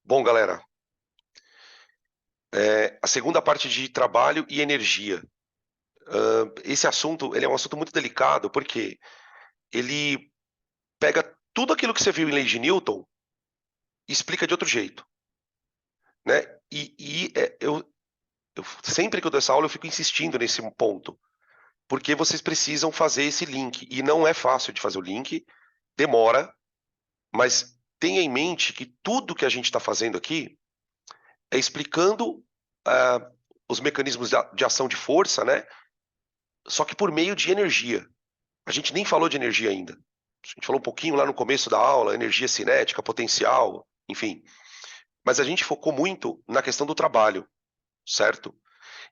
Bom, galera, a segunda parte de trabalho e energia. Esse assunto, ele é um assunto muito delicado, porque ele pega tudo aquilo que você viu em Lei de Newton e explica de outro jeito, né? Eu sempre que eu dou essa aula, eu fico insistindo nesse ponto, porque vocês precisam fazer esse link, e não é fácil de fazer o link, demora, mas tenha em mente que tudo que a gente está fazendo aqui é explicando os mecanismos de ação de força, né? Só que por meio de energia. A gente nem falou de energia ainda. A gente falou um pouquinho lá no começo da aula, energia cinética, potencial, enfim. Mas a gente focou muito na questão do trabalho, certo?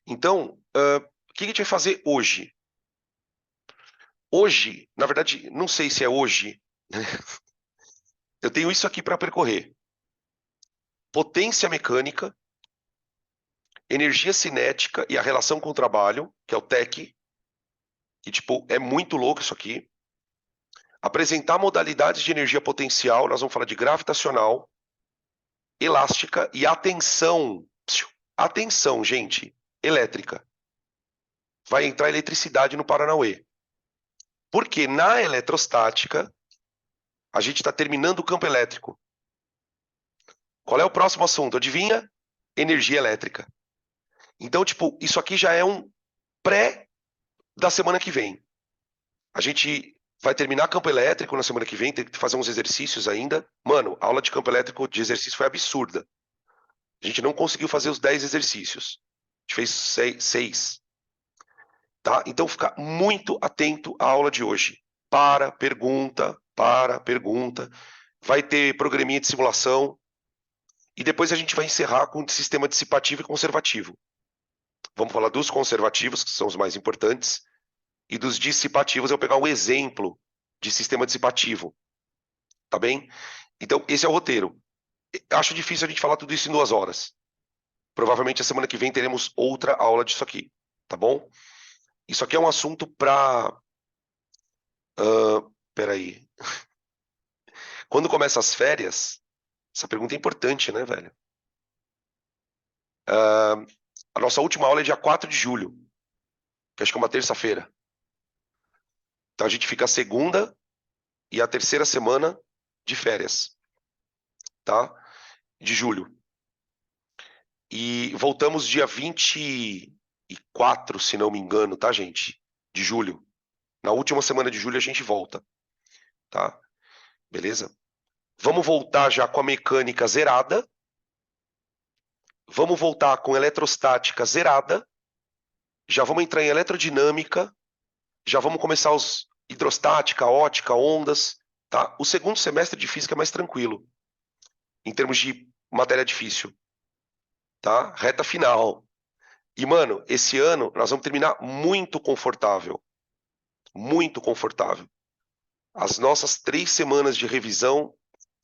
Então, o que a gente vai fazer hoje? Hoje, na verdade, não sei se é hoje, né? Eu tenho isso aqui para percorrer. Potência mecânica, energia cinética e a relação com o trabalho, que é o TEC, que tipo, é muito louco isso aqui. Apresentar modalidades de energia potencial, nós vamos falar de gravitacional, elástica e atenção. Atenção, gente, elétrica. Vai entrar eletricidade no Paranauê. Porque na eletrostática, a gente está terminando o campo elétrico. Qual é o próximo assunto? Adivinha? Energia elétrica. Então, tipo, isso aqui já é um pré da semana que vem. A gente vai terminar campo elétrico na semana que vem, tem que fazer uns exercícios ainda. Mano, a aula de campo elétrico de exercício foi absurda. A gente não conseguiu fazer os 10 exercícios. A gente fez 6. Tá? Então, fica muito atento à aula de hoje. Para, pergunta. Vai ter programinha de simulação. E depois a gente vai encerrar com o sistema dissipativo e conservativo. Vamos falar dos conservativos, que são os mais importantes, e dos dissipativos eu vou pegar um exemplo de sistema dissipativo. Tá bem? Então, esse é o roteiro. Acho difícil a gente falar tudo isso em 2 horas. Provavelmente a semana que vem teremos outra aula disso aqui. Tá bom? Isso aqui é um assunto para... peraí. Quando começa as férias, essa pergunta é importante, né, velho? A nossa última aula é dia 4 de julho, que acho que é uma terça-feira. Então a gente fica a segunda e a terceira semana de férias, tá? De julho. E voltamos dia 24, se não me engano, tá, gente? De julho. Na última semana de julho a gente volta, tá? Beleza? Vamos voltar já com a mecânica zerada. Vamos voltar com eletrostática zerada. Já vamos entrar em eletrodinâmica. Já vamos começar os hidrostática, ótica, ondas, tá? O segundo semestre de física é mais tranquilo, em termos de matéria difícil, tá? Reta final. E, mano, esse ano nós vamos terminar muito confortável. Muito confortável. As nossas 3 semanas de revisão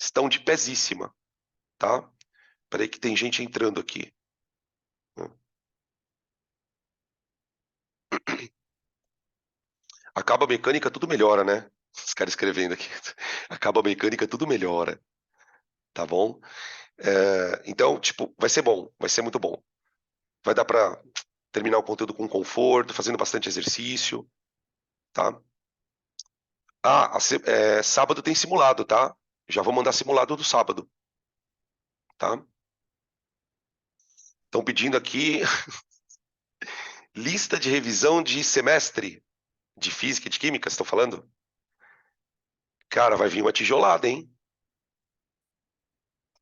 estão de pezíssima, tá? Peraí que tem gente entrando aqui. Acaba a mecânica, tudo melhora, né? Os caras escrevendo aqui. Acaba a mecânica, tudo melhora. Tá bom? Então, tipo, vai ser bom. Vai ser muito bom. Vai dar para terminar o conteúdo com conforto, fazendo bastante exercício, tá? Sábado tem simulado, tá? Já vou mandar simulado do sábado, tá? Estão pedindo aqui lista de revisão de semestre de física e de química, estão falando? Cara, vai vir uma tijolada, hein?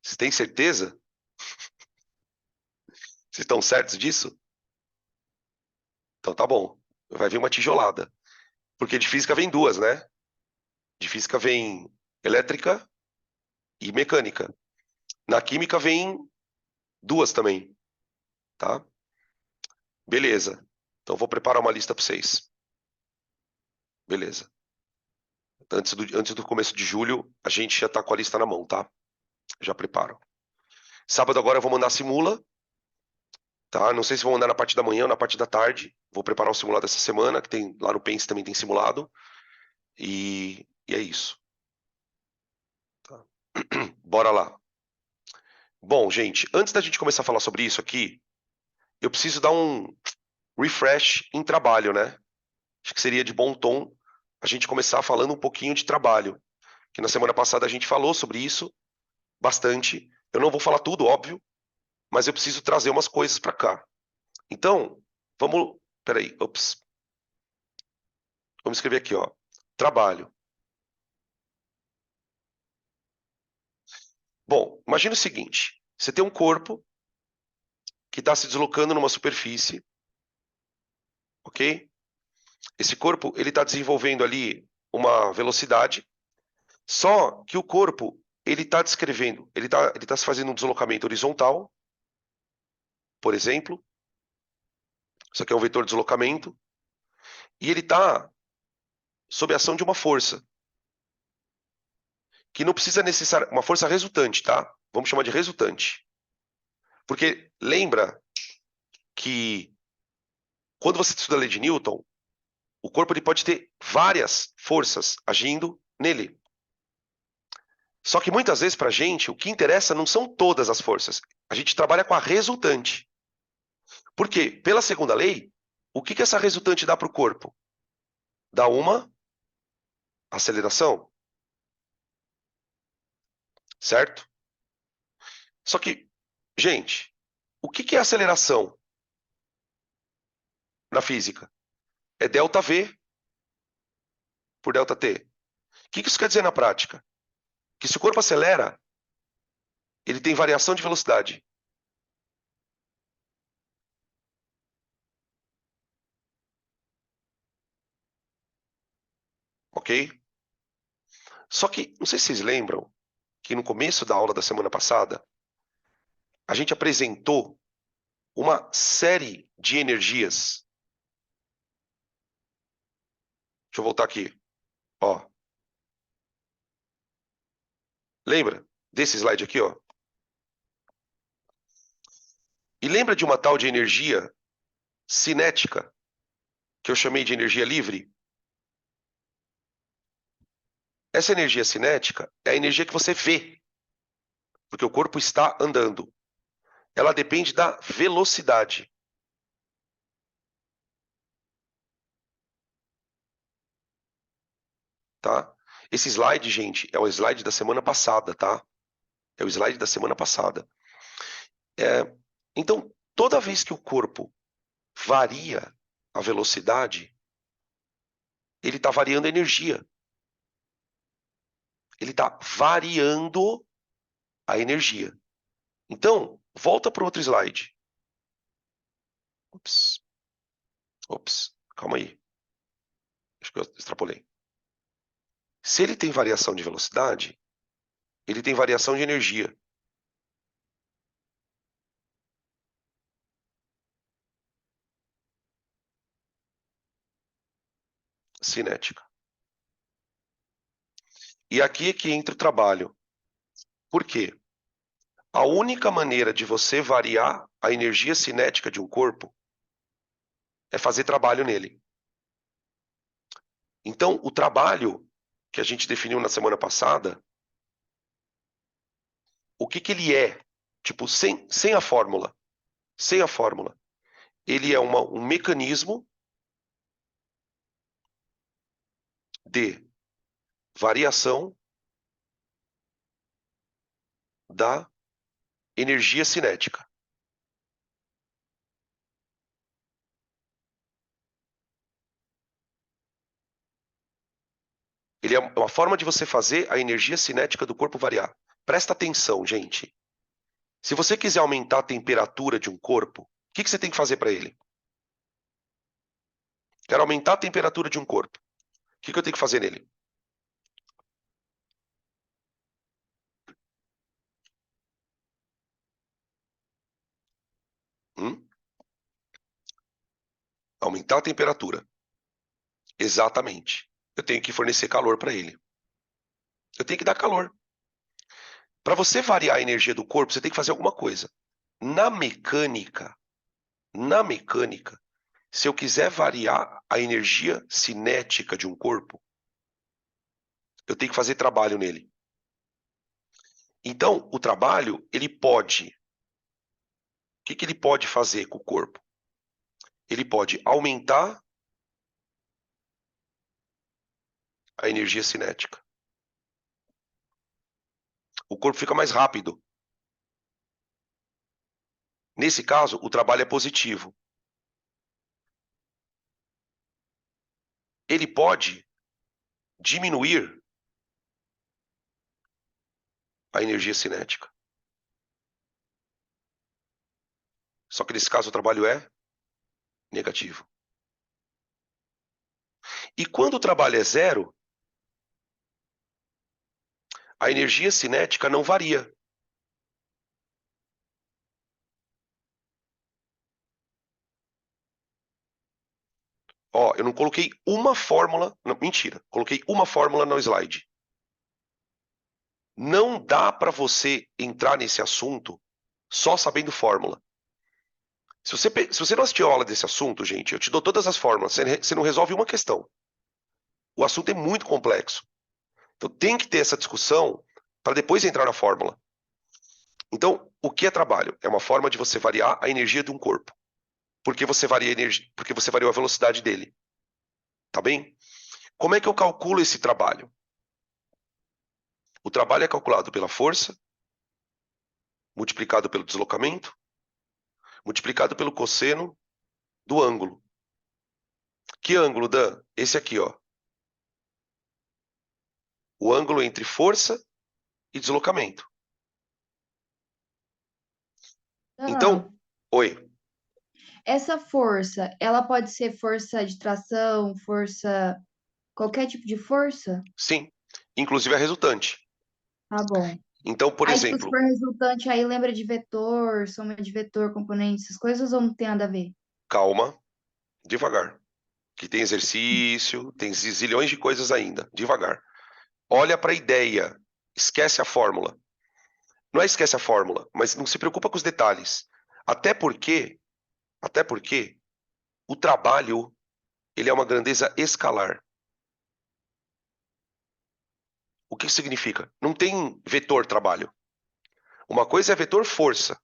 Vocês têm certeza? Vocês estão certos disso? Então tá bom. Vai vir uma tijolada. Porque de física vem 2, né? De física vem elétrica e mecânica. Na química vem 2 também, tá? Beleza. Então vou preparar uma lista para vocês. Beleza. Antes do começo de julho, a gente já tá com a lista na mão, tá? Já preparo. Sábado agora eu vou mandar a simula, tá? Não sei se vou mandar na parte da manhã ou na parte da tarde. Vou preparar o simulado essa semana, que tem lá no Pense também tem simulado. E é isso. Tá? Bora lá. Bom, gente, antes da gente começar a falar sobre isso aqui, eu preciso dar um refresh em trabalho, né? Acho que seria de bom tom a gente começar falando um pouquinho de trabalho, que na semana passada a gente falou sobre isso bastante. Eu não vou falar tudo, óbvio, mas eu preciso trazer umas coisas para cá. Então, vamos. Peraí, ops. Vamos escrever aqui, ó. Trabalho. Bom, imagina o seguinte: você tem um corpo que está se deslocando numa superfície, ok? Esse corpo ele está desenvolvendo ali uma velocidade, só que o corpo ele está descrevendo, ele tá se fazendo um deslocamento horizontal, por exemplo. Isso aqui é um vetor de deslocamento e ele está sob a ação de uma força que não precisa necessariamente uma força resultante, tá? Vamos chamar de resultante, porque lembra que quando você estuda a lei de Newton, o corpo ele pode ter várias forças agindo nele. Só que muitas vezes para a gente, o que interessa não são todas as forças. A gente trabalha com a resultante. Por quê? Pela segunda lei, o que essa resultante dá para o corpo? Dá uma aceleração, certo? Só que, gente, o que é aceleração na física? É delta V por delta T. O que isso quer dizer na prática? Que se o corpo acelera, ele tem variação de velocidade. Ok? Só que, não sei se vocês lembram, que no começo da aula da semana passada, a gente apresentou uma série de energias. Deixa eu voltar aqui. Ó, lembra desse slide aqui, ó? E lembra de uma tal de energia cinética, que eu chamei de energia livre? Essa energia cinética é a energia que você vê, porque o corpo está andando. Ela depende da velocidade. Tá? Esse slide, gente, é o slide da semana passada, tá? É o slide da semana passada. Então, toda vez que o corpo varia a velocidade, ele está variando a energia. Ele está variando a energia. Então, volta para o outro slide. Ops, ops, calma aí. Acho que eu extrapolei. Se ele tem variação de velocidade, ele tem variação de energia cinética. E aqui é que entra o trabalho. Por quê? A única maneira de você variar a energia cinética de um corpo é fazer trabalho nele. Então, o trabalho que a gente definiu na semana passada, o que ele é? Tipo, sem a fórmula. Sem a fórmula. Ele é um mecanismo de variação da energia cinética. Ele é uma forma de você fazer a energia cinética do corpo variar. Presta atenção, gente. Se você quiser aumentar a temperatura de um corpo, o que você tem que fazer para ele? Quero aumentar a temperatura de um corpo. O que eu tenho que fazer nele? Hum? Aumentar a temperatura. Exatamente. Eu tenho que fornecer calor para ele. Eu tenho que dar calor. Para você variar a energia do corpo, você tem que fazer alguma coisa. Na mecânica, na mecânica, se eu quiser variar a energia cinética de um corpo, eu tenho que fazer trabalho nele. Então, o trabalho, ele pode... O que ele pode fazer com o corpo? Ele pode aumentar a energia cinética. O corpo fica mais rápido. Nesse caso, o trabalho é positivo. Ele pode diminuir a energia cinética. Só que nesse caso o trabalho é negativo. E quando o trabalho é zero, a energia cinética não varia. Ó, eu não coloquei uma fórmula... Não, mentira, coloquei uma fórmula no slide. Não dá para você entrar nesse assunto só sabendo fórmula. Se você não assistiu a aula desse assunto, gente, eu te dou todas as fórmulas, você não resolve uma questão. O assunto é muito complexo. Então tem que ter essa discussão para depois entrar na fórmula. Então, o que é trabalho? É uma forma de você variar a energia de um corpo. Porque você varia a energia, porque você variou a velocidade dele. Tá bem? Como é que eu calculo esse trabalho? O trabalho é calculado pela força, multiplicado pelo deslocamento, multiplicado pelo cosseno do ângulo. Que ângulo, Dan? Esse aqui, ó. O ângulo entre força e deslocamento. Ah, Então, oi, essa força, ela pode ser força de tração, força, qualquer tipo de força? sim, inclusive a resultante. Tá bom. Então, por Aí, tipo, se exemplo, for resultante, aí lembra de vetor, soma de vetor, componente, essas coisas ou não tem nada a ver? calma, devagar. Que tem exercício, tem zilhões de coisas ainda, devagar. Olha para a ideia, esquece a fórmula. Não é esquece a fórmula, mas não se preocupa com os detalhes. Até porque, até porque o trabalho, ele é uma grandeza escalar. O que significa? Não tem vetor trabalho. Uma coisa é vetor força.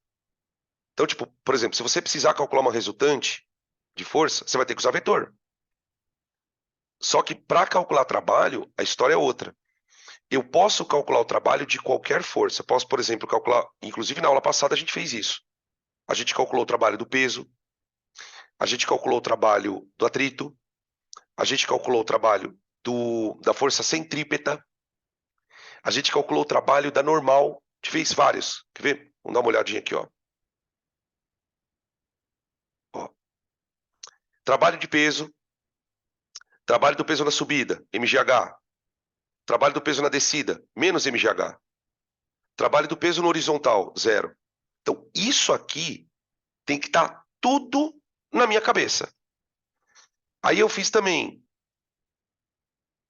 Então, tipo, por exemplo, se você precisar calcular uma resultante de força, você vai ter que usar vetor. Só que para calcular trabalho, a história é outra. Eu posso calcular o trabalho de qualquer força. Posso, por exemplo, calcular, inclusive na aula passada a gente fez isso. A gente calculou o trabalho do peso, a gente calculou o trabalho do atrito, a gente calculou o trabalho da força centrípeta, a gente calculou o trabalho da normal, a gente fez vários. Quer ver? Vamos dar uma olhadinha aqui, ó. Ó. Trabalho de peso, trabalho do peso na subida, MGH. Trabalho do peso na descida, menos MGH. Trabalho do peso no horizontal, zero. Então, isso aqui tem que estar tudo na minha cabeça. Aí eu fiz também,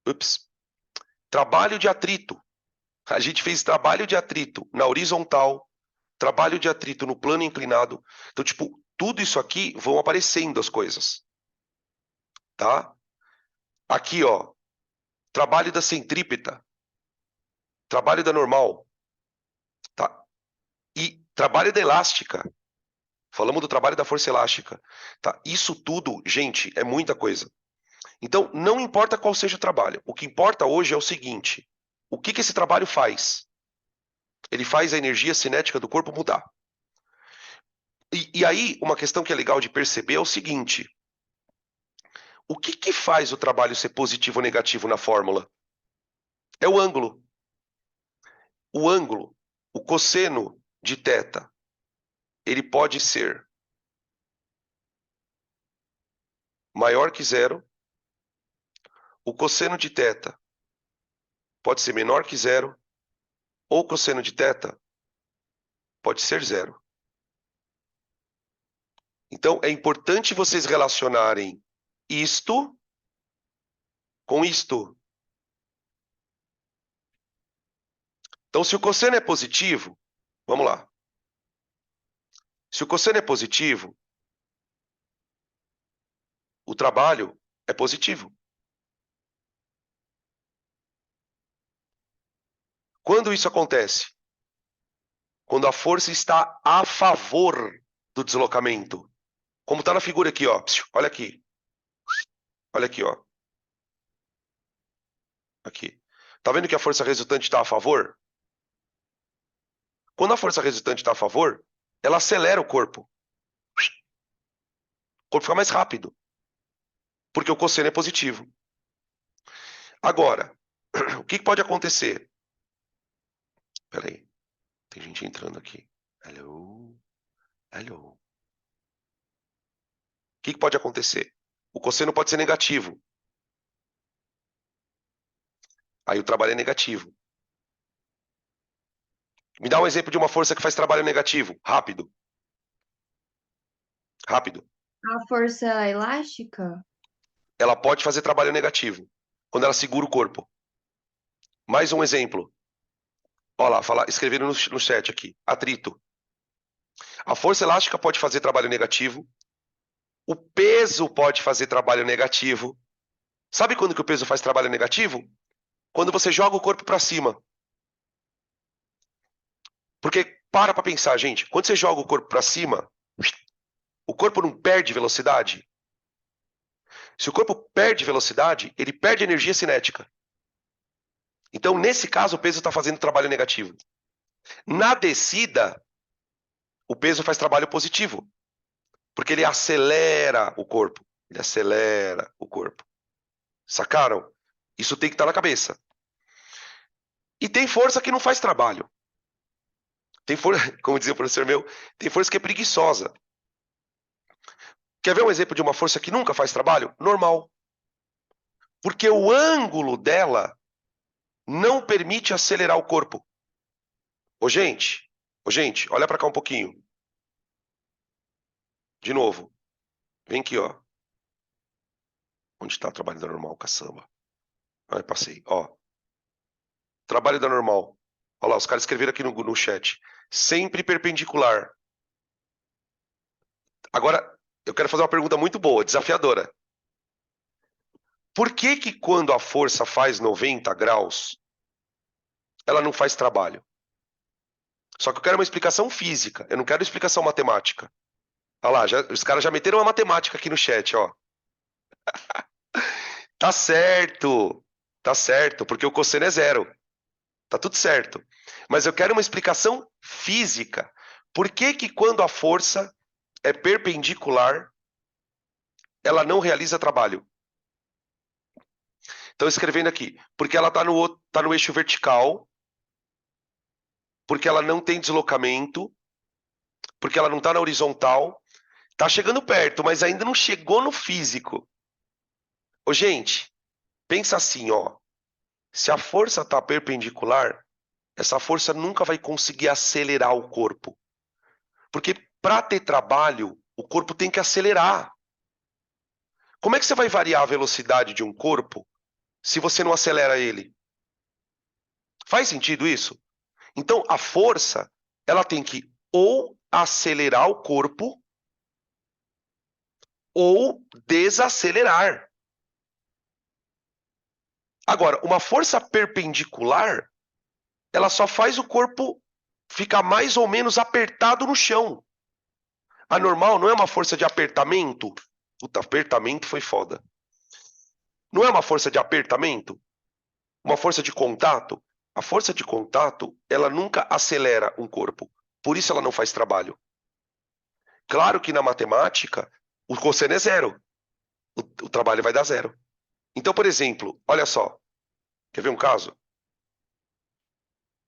ups, trabalho de atrito. A gente fez trabalho de atrito na horizontal, trabalho de atrito no plano inclinado. Então, tipo, tudo isso aqui vão aparecendo as coisas, tá? Aqui, ó, trabalho da centrípeta, trabalho da normal, tá? E trabalho da elástica. Falamos do trabalho da força elástica, tá? Isso tudo, gente, é muita coisa. Então, não importa qual seja o trabalho. O que importa hoje é o seguinte: o que esse trabalho faz? Ele faz a energia cinética do corpo mudar. E aí, uma questão que é legal de perceber é o seguinte: o que faz o trabalho ser positivo ou negativo na fórmula? É o ângulo. O ângulo, o cosseno de θ, ele pode ser maior que zero. O cosseno de θ pode ser menor que zero. Ou o cosseno de θ pode ser zero. Então, é importante vocês relacionarem isto com isto. Então, se o cosseno é positivo, vamos lá. Se o cosseno é positivo, o trabalho é positivo. Quando isso acontece? Quando a força está a favor do deslocamento. Como está na figura aqui, ó. Olha aqui. Olha aqui, ó. Aqui. Tá vendo que a força resultante está a favor? Quando a força resultante está a favor, ela acelera o corpo. O corpo fica mais rápido. Porque o cosseno é positivo. Agora, o que pode acontecer? Espera aí. Tem gente entrando aqui. Hello? Hello? O que pode acontecer? O cosseno pode ser negativo. Aí o trabalho é negativo. Me dá um exemplo de uma força que faz trabalho negativo. Rápido. Rápido. A força elástica? Ela pode fazer trabalho negativo. Quando ela segura o corpo. Mais um exemplo. Olha lá, escreveram no chat aqui. Atrito. A força elástica pode fazer trabalho negativo. O peso pode fazer trabalho negativo. Sabe quando que o peso faz trabalho negativo? Quando você joga o corpo para cima. Porque, para pensar, gente. Quando você joga o corpo para cima, o corpo não perde velocidade? Se o corpo perde velocidade, ele perde energia cinética. Então, nesse caso, o peso está fazendo trabalho negativo. Na descida, o peso faz trabalho positivo. Porque ele acelera o corpo. Ele acelera o corpo. Sacaram? Isso tem que estar na cabeça. E tem força que não faz trabalho. Tem força, como dizia o professor meu, tem força que é preguiçosa. Quer ver um exemplo de uma força que nunca faz trabalho? Normal. Porque o ângulo dela não permite acelerar o corpo. Ô, gente, olha para cá um pouquinho. De novo. Vem aqui, ó. Onde está o trabalho da normal, caçamba? Ah, passei, ó. Trabalho da normal. Olha lá, os caras escreveram aqui no chat. Sempre perpendicular. Agora, eu quero fazer uma pergunta muito boa, desafiadora. Por que quando a força faz 90 graus, ela não faz trabalho? Só que eu quero uma explicação física, eu não quero explicação matemática. Olha lá, os caras já meteram uma matemática aqui no chat, ó. Tá certo, porque o cosseno é zero. Tá tudo certo. Mas eu quero uma explicação física. Por que quando a força é perpendicular, ela não realiza trabalho? Então, escrevendo aqui, porque ela tá no eixo vertical, porque ela não tem deslocamento, porque ela não tá na horizontal, tá chegando perto, mas ainda não chegou no físico. Ô, gente, pensa assim, ó. Se a força tá perpendicular, essa força nunca vai conseguir acelerar o corpo. Porque para ter trabalho, o corpo tem que acelerar. Como é que você vai variar a velocidade de um corpo se você não acelera ele? Faz sentido isso? Então, a força, ela tem que ou acelerar o corpo ou desacelerar. Agora, uma força perpendicular, ela só faz o corpo ficar mais ou menos apertado no chão. A normal não é uma força de apertamento? Puta, apertamento foi foda. Não é uma força de apertamento? Uma força de contato? A força de contato, ela nunca acelera um corpo. Por isso ela não faz trabalho. Claro que na matemática, o cosseno é zero. O trabalho vai dar zero. Então, por exemplo, olha só. Quer ver um caso?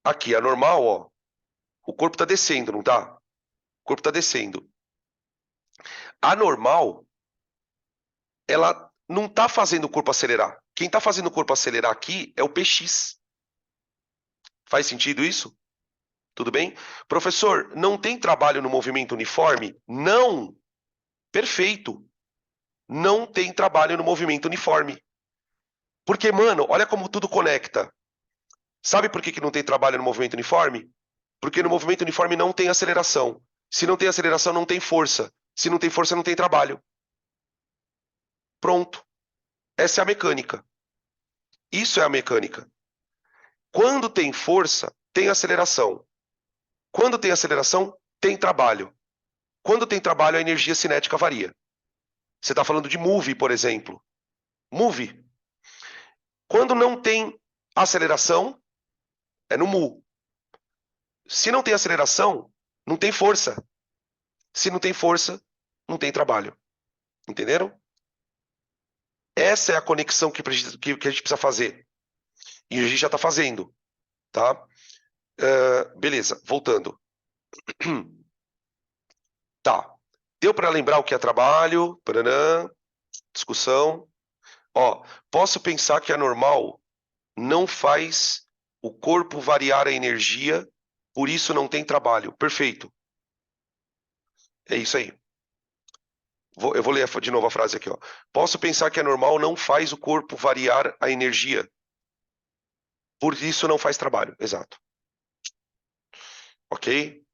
Aqui, a normal, ó. O corpo está descendo, não tá? O corpo está descendo. A normal, ela não está fazendo o corpo acelerar. Quem está fazendo o corpo acelerar aqui é o PX. Faz sentido isso? Tudo bem? Professor, não tem trabalho no movimento uniforme? Não. Perfeito. Não tem trabalho no movimento uniforme. Porque, mano, olha como tudo conecta. Sabe por que não tem trabalho no movimento uniforme? Porque no movimento uniforme não tem aceleração. Se não tem aceleração, não tem força. Se não tem força, não tem trabalho. Pronto. Essa é a mecânica. Isso é a mecânica. Quando tem força, tem aceleração. Quando tem aceleração, tem trabalho. Quando tem trabalho, a energia cinética varia. Você está falando de move, por exemplo. Move. Quando não tem aceleração, é no mu. Se não tem aceleração, não tem força. Se não tem força, não tem trabalho. Entenderam? Essa é a conexão que a gente precisa fazer. E a gente já está fazendo. Tá? Beleza, voltando. Tá. Deu para lembrar o que é trabalho? Paranã, discussão. Ó, posso pensar que é normal não faz o corpo variar a energia, por isso não tem trabalho. Perfeito. É isso aí. Eu vou ler de novo a frase aqui. Ó. Posso pensar que é normal não faz o corpo variar a energia, por isso não faz trabalho. Exato. Ok?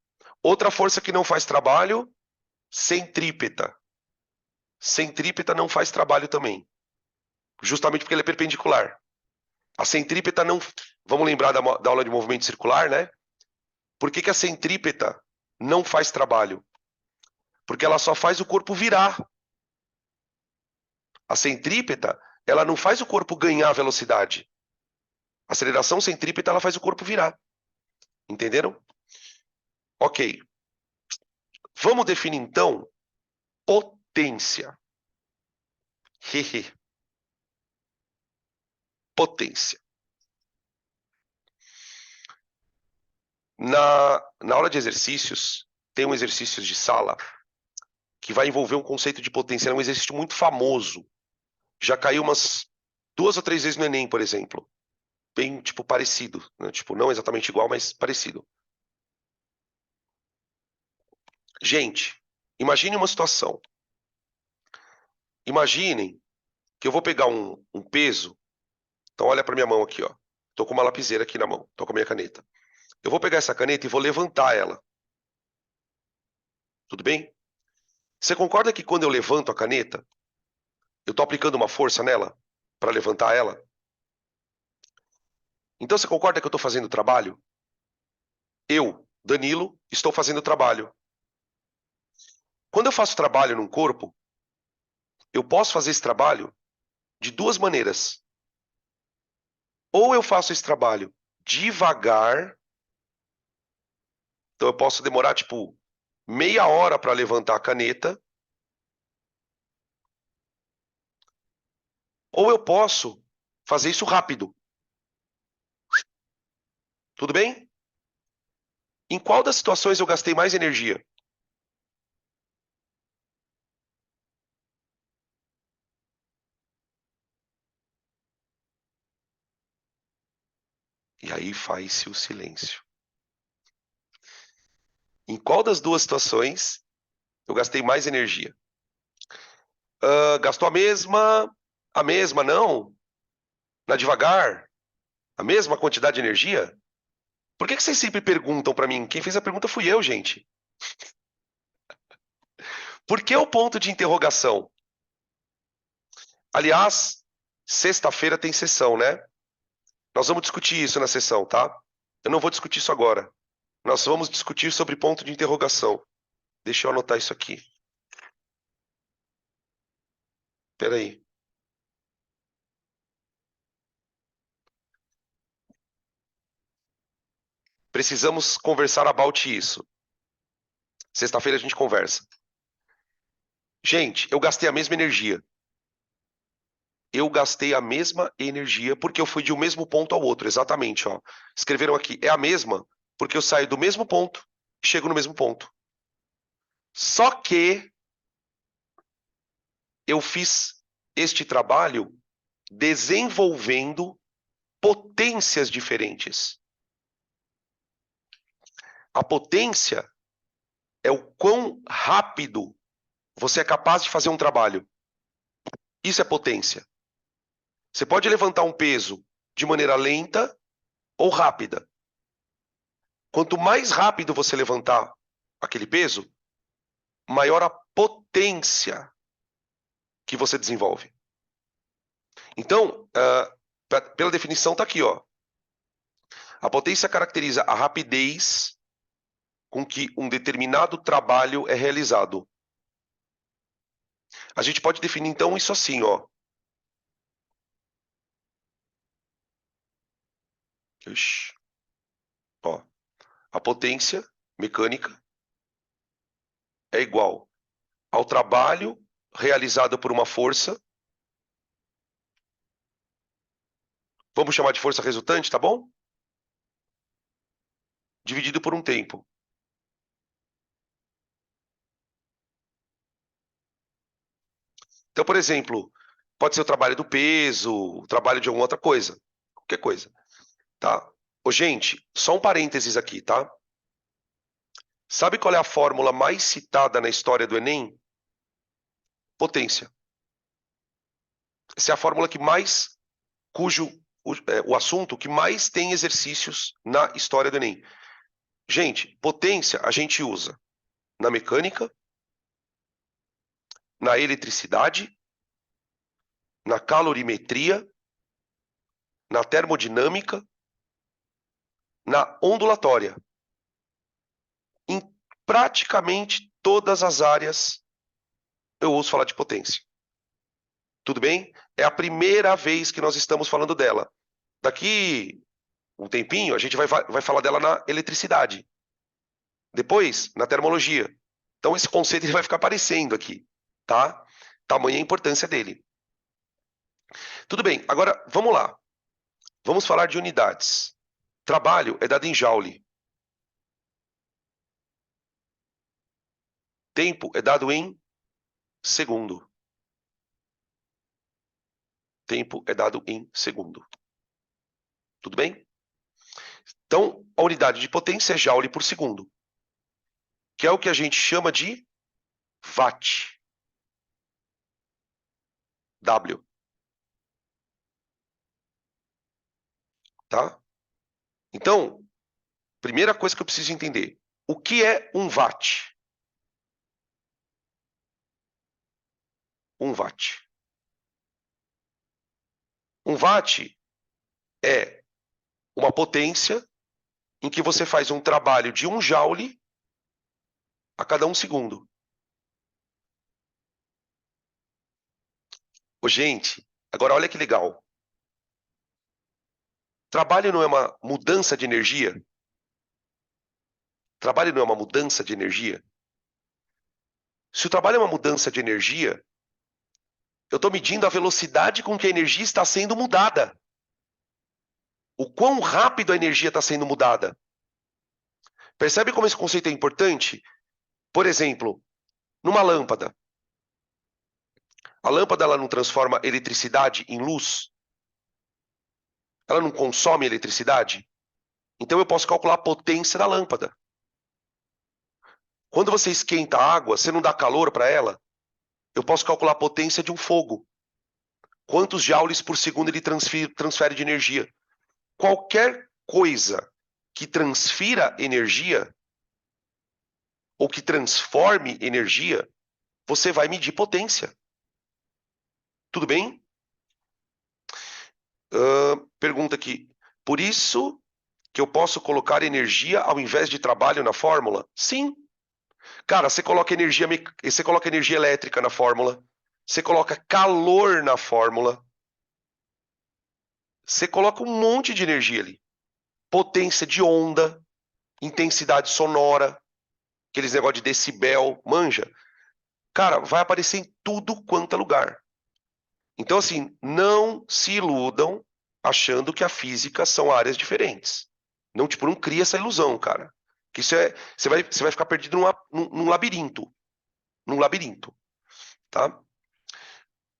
Outra força que não faz trabalho, centrípeta. Centrípeta não faz trabalho também. Justamente porque ele é perpendicular. A centrípeta não... Vamos lembrar da aula de movimento circular, né? Por que a centrípeta não faz trabalho? Porque ela só faz o corpo virar. A centrípeta, ela não faz o corpo ganhar velocidade. A aceleração centrípeta, ela faz o corpo virar. Entenderam? Ok. Vamos definir, então, potência. Potência. Na aula de exercícios, tem um exercício de sala que vai envolver um conceito de potência. É um exercício muito famoso. Já caiu umas 2 ou 3 vezes no Enem, por exemplo. Bem, tipo, parecido. Né? Tipo, não exatamente igual, mas parecido. Gente, imagine uma situação. Imaginem que eu vou pegar um peso. Então, olha para minha mão aqui, ó. Tô com uma lapiseira aqui na mão. Tô com a minha caneta. Eu vou pegar essa caneta e vou levantar ela. Tudo bem? Você concorda que quando eu levanto a caneta, eu tô aplicando uma força nela para levantar ela? Então, você concorda que eu tô fazendo o trabalho? Eu, Danilo, estou fazendo o trabalho. Quando eu faço trabalho num corpo, eu posso fazer esse trabalho de 2 maneiras. Ou eu faço esse trabalho devagar, então eu posso demorar tipo meia hora para levantar a caneta, ou eu posso fazer isso rápido. Tudo bem? Em qual das situações eu gastei mais energia? E aí faz-se o silêncio. Em qual das 2 situações eu gastei mais energia? Gastou a mesma não? Na devagar? A mesma quantidade de energia? Por que vocês sempre perguntam para mim? Quem fez a pergunta fui eu, gente. Por que o ponto de interrogação? Aliás, sexta-feira tem sessão, né? Nós vamos discutir isso na sessão, tá? Eu não vou discutir isso agora. Nós vamos discutir sobre ponto de interrogação. Deixa eu anotar isso aqui. Espera aí. Precisamos conversar about isso. Sexta-feira a gente conversa. Gente, eu gastei a mesma energia. Eu gastei a mesma energia porque eu fui de um mesmo ponto ao outro. Exatamente, ó. Escreveram aqui. É a mesma porque eu saio do mesmo ponto e chego no mesmo ponto. Só que eu fiz este trabalho desenvolvendo potências diferentes. A potência é o quão rápido você é capaz de fazer um trabalho. Isso é potência. Você pode levantar um peso de maneira lenta ou rápida. Quanto mais rápido você levantar aquele peso, maior a potência que você desenvolve. Então, pela definição está aqui, ó. A potência caracteriza a rapidez com que um determinado trabalho é realizado. A gente pode definir, então, isso assim, ó. Ixi. Ó. A potência mecânica é igual ao trabalho realizado por uma força. Vamos chamar de força resultante, tá bom? Dividido por um tempo. Então, por exemplo, pode ser o trabalho do peso, o trabalho de alguma outra coisa. Qualquer coisa, tá? Ô, gente, só um parênteses aqui, tá? Sabe qual é a fórmula mais citada na história do Enem? Potência. Essa é a fórmula que mais, o assunto que mais tem exercícios na história do Enem. Gente, potência a gente usa na mecânica, na eletricidade, na calorimetria, na termodinâmica, na ondulatória. Em praticamente todas as áreas eu ouço falar de potência. Tudo bem? É a primeira vez que nós estamos falando dela. Daqui um tempinho, a gente vai falar dela na eletricidade. Depois, na termologia. Então, esse conceito ele vai ficar aparecendo aqui, tá? Tamanha a importância dele. Tudo bem, agora vamos lá. Vamos falar de unidades. Trabalho é dado em joule. Tempo é dado em segundo. Tempo é dado em segundo. Tudo bem? Então, a unidade de potência é joule por segundo, que é o que a gente chama de watt. W. Tá? Então, primeira coisa que eu preciso entender. O que é um watt? Um watt. Um watt é uma potência em que você faz um trabalho de 1 joule a cada 1 segundo. Ô, gente, agora olha que legal. Trabalho não é uma mudança de energia? Trabalho não é uma mudança de energia? Se o trabalho é uma mudança de energia, eu estou medindo a velocidade com que a energia está sendo mudada. O quão rápido a energia está sendo mudada. Percebe como esse conceito é importante? Por exemplo, numa lâmpada. A lâmpada ela não transforma eletricidade em luz? Ela não consome eletricidade? Então eu posso calcular a potência da lâmpada. Quando você esquenta a água, você não dá calor para ela? Eu posso calcular a potência de um fogo. Quantos joules por segundo ele transfere de energia? Qualquer coisa que transfira energia ou que transforme energia, você vai medir potência. Tudo bem? Pergunta aqui. Por isso que eu posso colocar energia ao invés de trabalho na fórmula? Sim. Cara, você coloca energia elétrica na fórmula, você coloca calor na fórmula, você coloca um monte de energia ali. Potência de onda, intensidade sonora, aqueles negócios de decibel, manja. Cara, vai aparecer em tudo quanto é lugar. Então, assim, não se iludam achando que a física são áreas diferentes. Não, tipo, não cria essa ilusão, cara. Que isso é, você vai ficar perdido num labirinto. Num labirinto, tá?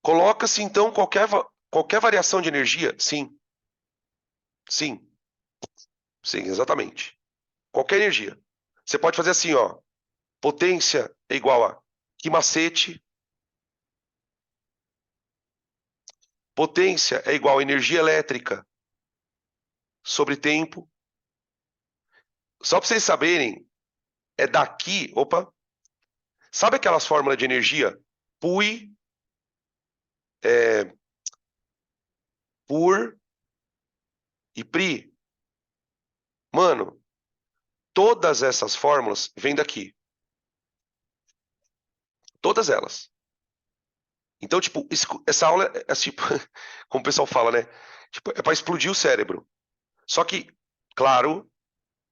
Coloca-se, então, qualquer variação de energia? Sim. Sim. Sim, exatamente. Qualquer energia. Você pode fazer assim, ó. Potência é igual a que macete. Potência é igual a energia elétrica sobre tempo. Só para vocês saberem, é daqui. Opa. Sabe aquelas fórmulas de energia? Pui, por e pri. Mano, Todas essas fórmulas vêm daqui. Todas elas. Então, tipo, essa aula é tipo, como o pessoal fala, né? Tipo, é para explodir o cérebro. Só que, claro,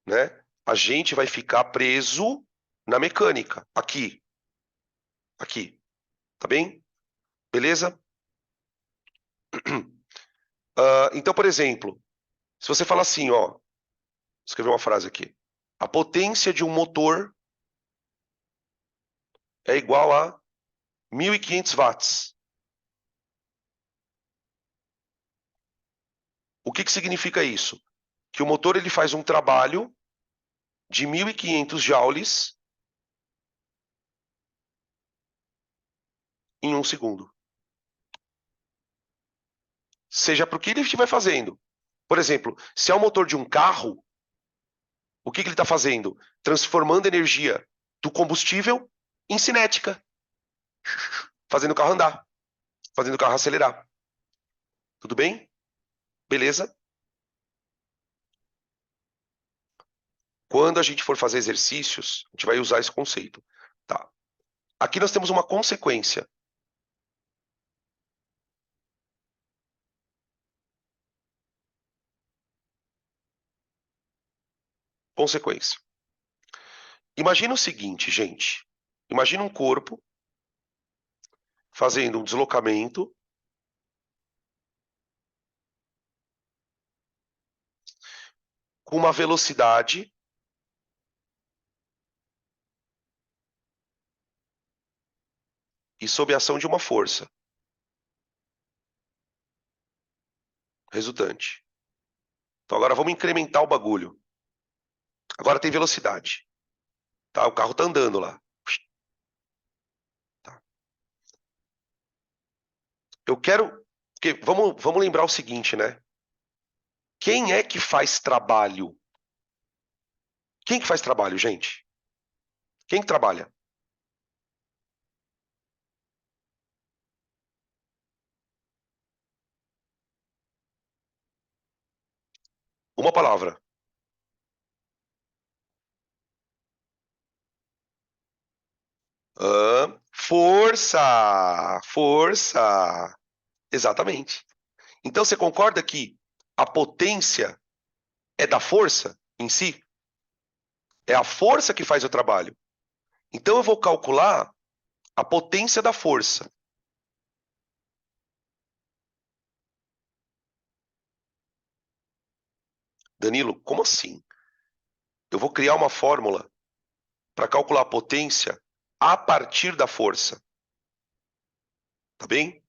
né? A gente vai ficar preso na mecânica. Aqui. Aqui. Tá bem? Beleza? Então, por exemplo, se você fala assim, ó, vou escrever uma frase aqui. A potência de um motor é igual a 1.500 watts. O que que significa isso? Que o motor ele faz um trabalho de 1.500 joules em 1 segundo. Seja para o que ele estiver fazendo. Por exemplo, se é o motor de um carro, o que que ele está fazendo? Transformando energia do combustível em cinética. Fazendo o carro andar. Fazendo o carro acelerar. Tudo bem? Beleza? Quando a gente for fazer exercícios, a gente vai usar esse conceito. Tá. Aqui nós temos uma consequência. Consequência. Imagina o seguinte, gente. Imagina um corpo fazendo um deslocamento com uma velocidade e sob a ação de uma força resultante. Então agora vamos incrementar o bagulho. Agora tem velocidade. Tá? O carro está andando lá. Tá. Eu quero. Vamos lembrar o seguinte, né? Quem é que faz trabalho? Quem que faz trabalho, gente? Quem que trabalha? Uma palavra. Força! Força! Exatamente. Então você concorda que a potência é da força em si? É a força que faz o trabalho. Então eu vou calcular a potência da força. Danilo, como assim? Eu vou criar uma fórmula para calcular a potência a partir da força. Tá bem?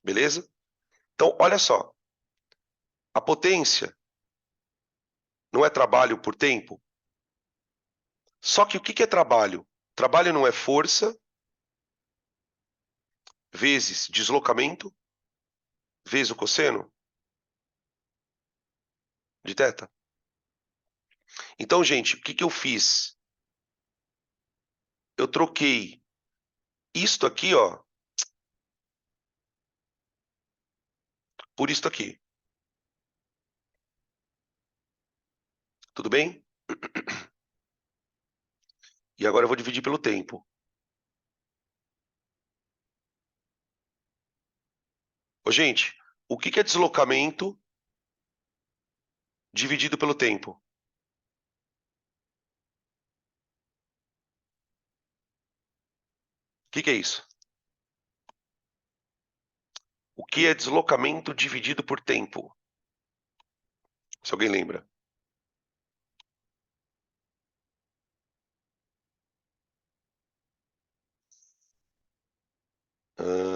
Beleza? Então, olha só. A potência não é trabalho por tempo? Só que o que é trabalho? Trabalho não é força vezes deslocamento vezes o cosseno de θ. Então, gente, o que eu fiz? Eu troquei isto aqui, ó, por isto aqui. Tudo bem? E agora eu vou dividir pelo tempo. Ô, gente, o que é deslocamento dividido pelo tempo? O que é isso? O que é deslocamento dividido por tempo? Se alguém lembra.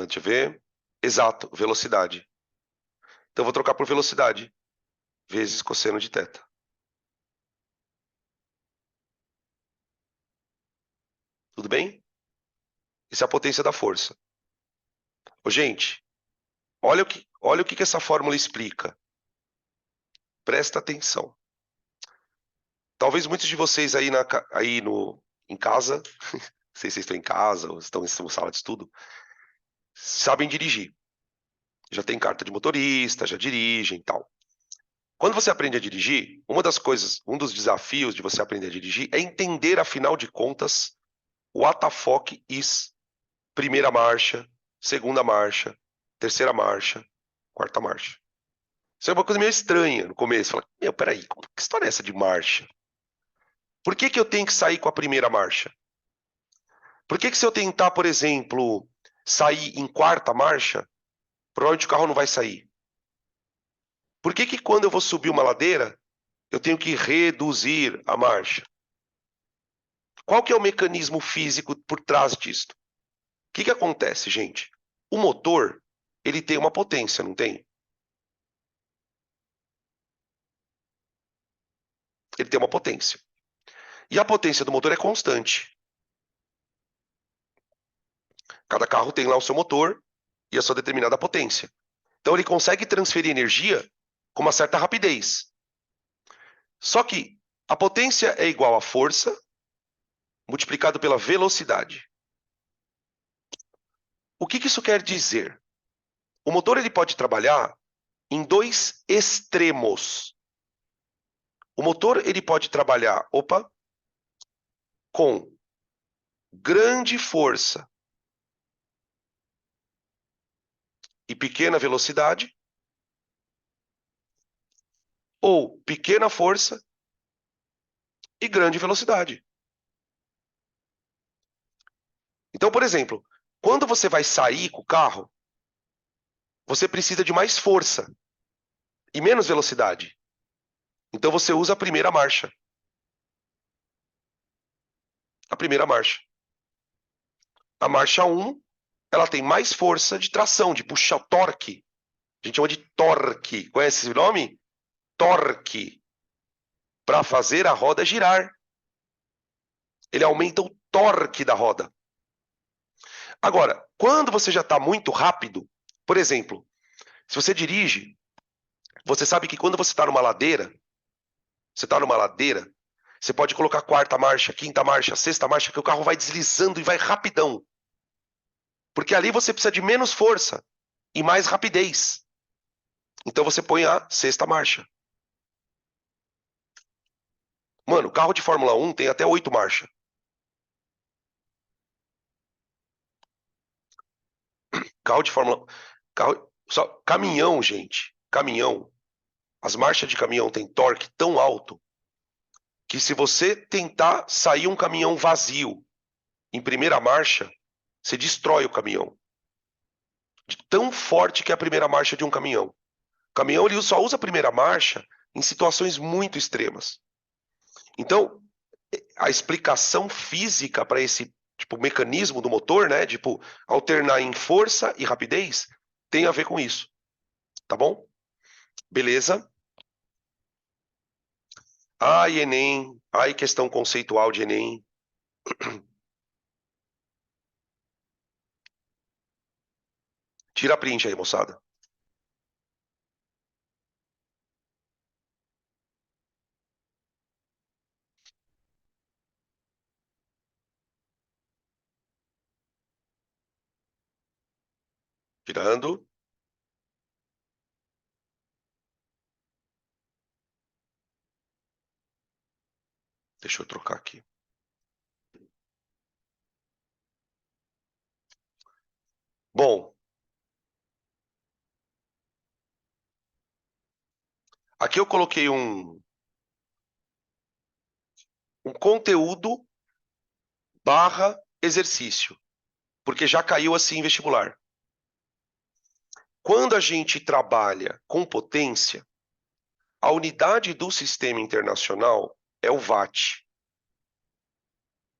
Deixa eu ver. Exato, velocidade. Então eu vou trocar por velocidade vezes cosseno de θ. Tudo bem? Essa é a potência da força. Ô, gente, olha o que essa fórmula explica. Presta atenção. Talvez muitos de vocês em casa, não sei se vocês estão em casa ou estão em sala de estudo, sabem dirigir. Já tem carta de motorista, já dirigem e tal. Quando você aprende a dirigir, uma das coisas, um dos desafios de você aprender a dirigir é entender, afinal de contas, what the fuck is primeira marcha, segunda marcha, terceira marcha, quarta marcha. Isso é uma coisa meio estranha no começo. Fala, meu, peraí, que história é essa de marcha? Por que eu tenho que sair com a primeira marcha? Por que se eu tentar, por exemplo, sair em quarta marcha, provavelmente o carro não vai sair? Por que quando eu vou subir uma ladeira, eu tenho que reduzir a marcha? Qual que é o mecanismo físico por trás disto? O que acontece, gente? O motor, ele tem uma potência, não tem? Ele tem uma potência. E a potência do motor é constante. Cada carro tem lá o seu motor e a sua determinada potência. Então ele consegue transferir energia com uma certa rapidez. Só que a potência é igual à força multiplicado pela velocidade. O que isso quer dizer? O motor ele pode trabalhar em dois extremos. O motor ele pode trabalhar, com grande força e pequena velocidade, ou pequena força e grande velocidade. Então, por exemplo, quando você vai sair com o carro, você precisa de mais força e menos velocidade. Então você usa a primeira marcha. A primeira marcha. A marcha 1, ela tem mais força de tração, de puxar, torque. A gente chama de torque. Conhece esse nome? Torque. Para fazer a roda girar. Ele aumenta o torque da roda. Agora, quando você já está muito rápido, por exemplo, se você dirige, você sabe que quando você está numa ladeira, você pode colocar quarta marcha, quinta marcha, sexta marcha, que o carro vai deslizando e vai rapidão. Porque ali você precisa de menos força e mais rapidez. Então você põe a sexta marcha. Mano, carro de Fórmula 1 tem até 8 marchas. Carro de Fórmula 1. Caminhão, gente. Caminhão. As marchas de caminhão têm torque tão alto que se você tentar sair um caminhão vazio em primeira marcha, você destrói o caminhão. De tão forte que é a primeira marcha de um caminhão. O caminhão ele só usa a primeira marcha em situações muito extremas. Então, a explicação física para esse mecanismo do motor, né, alternar em força e rapidez, tem a ver com isso. Tá bom? Beleza? Ai, Enem. Ai, questão conceitual de Enem. Tira a print aí, moçada. Tirando. Deixa eu trocar aqui. Bom. Aqui eu coloquei um conteúdo barra exercício, porque já caiu assim em vestibular. Quando a gente trabalha com potência, a unidade do sistema internacional é o watt.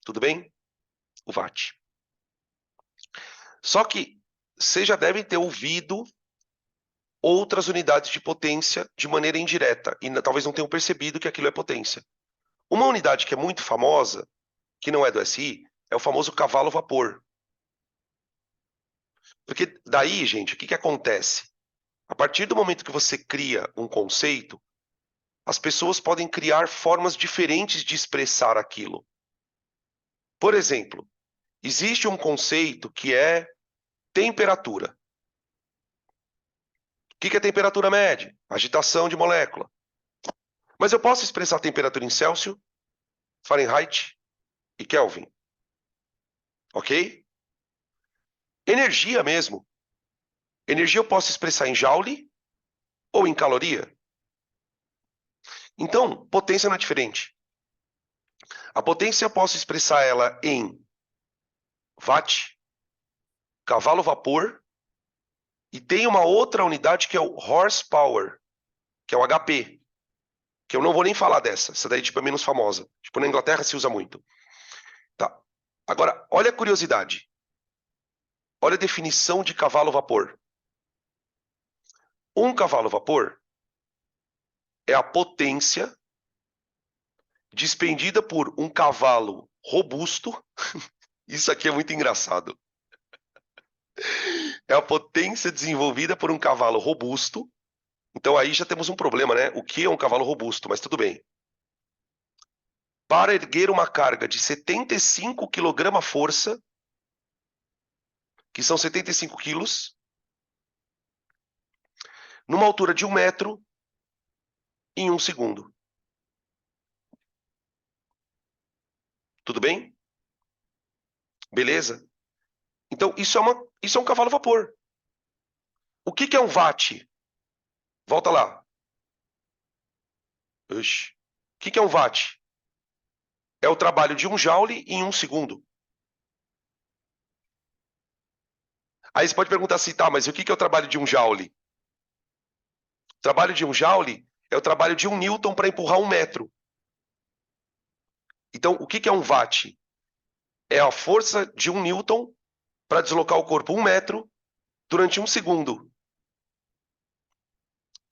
Tudo bem? O watt. Só que vocês já devem ter ouvido outras unidades de potência de maneira indireta e talvez não tenham percebido que aquilo é potência. Uma unidade que é muito famosa, que não é do SI, é o famoso cavalo-vapor. Porque daí, gente, o que acontece? A partir do momento que você cria um conceito, as pessoas podem criar formas diferentes de expressar aquilo. Por exemplo, existe um conceito que é temperatura. O que é temperatura média? Agitação de molécula. Mas eu posso expressar a temperatura em Celsius, Fahrenheit e Kelvin. Ok? Energia mesmo. Energia eu posso expressar em Joule ou em caloria. Então, potência não é diferente. A potência eu posso expressar ela em watt, cavalo-vapor, e tem uma outra unidade que é o horsepower, que é o HP, que eu não vou nem falar dessa. Essa daí tipo, é menos famosa. Tipo, na Inglaterra se usa muito. Tá. Agora, olha a curiosidade. Olha a definição de cavalo-vapor. Um cavalo-vapor é a potência despendida por um cavalo robusto. Isso aqui é muito engraçado. É a potência desenvolvida por um cavalo robusto. Então aí já temos um problema, né? O que é um cavalo robusto? Mas tudo bem. Para erguer uma carga de 75 kg-força, que são 75 quilos, numa altura de 1 metro, em 1 segundo. Tudo bem? Beleza? Então, isso é um cavalo a vapor. O que é um watt? Volta lá. Oxi. O que é um watt? É o trabalho de 1 joule em 1 segundo. Aí você pode perguntar assim, tá, mas o que é o trabalho de 1 joule? O trabalho de 1 joule é o trabalho de 1 newton para empurrar 1 metro. Então, o que é um watt? É a força de 1 newton para deslocar o corpo 1 metro durante 1 segundo.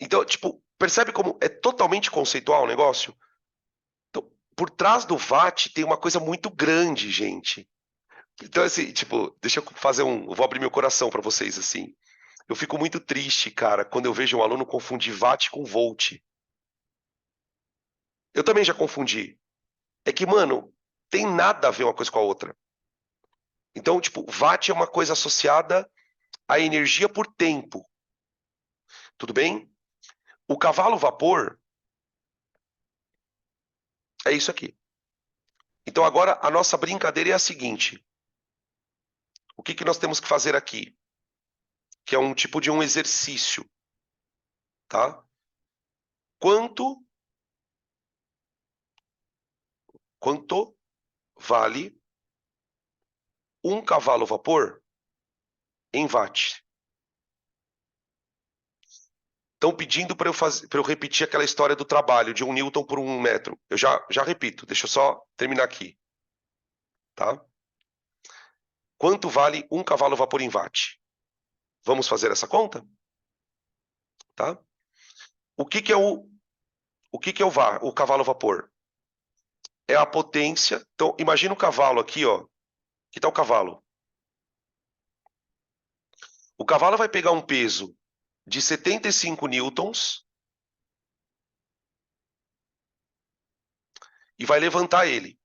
Então, tipo, percebe como é totalmente conceitual o negócio? Então, por trás do watt tem uma coisa muito grande, gente. Então, assim, tipo, deixa eu fazer um. Vou abrir meu coração para vocês, assim. Eu fico muito triste, cara, quando eu vejo um aluno confundir watt com volt. Eu também já confundi. É que, mano, tem nada a ver uma coisa com a outra. Então, tipo, watt é uma coisa associada à energia por tempo. Tudo bem? O cavalo vapor é isso aqui. Então, agora a nossa brincadeira é a seguinte: o que nós temos que fazer aqui? Que é um tipo de um exercício, tá? Quanto vale um cavalo vapor em watt? Estão pedindo para eu repetir aquela história do trabalho de 1 newton por 1 metro. Eu já repito, deixa eu só terminar aqui, tá? Quanto vale um cavalo vapor em watt? Vamos fazer essa conta? Tá? O que é o cavalo vapor? É a potência. Então, imagina o cavalo aqui, ó. Aqui está o cavalo. O cavalo vai pegar um peso de 75 newtons e vai levantar ele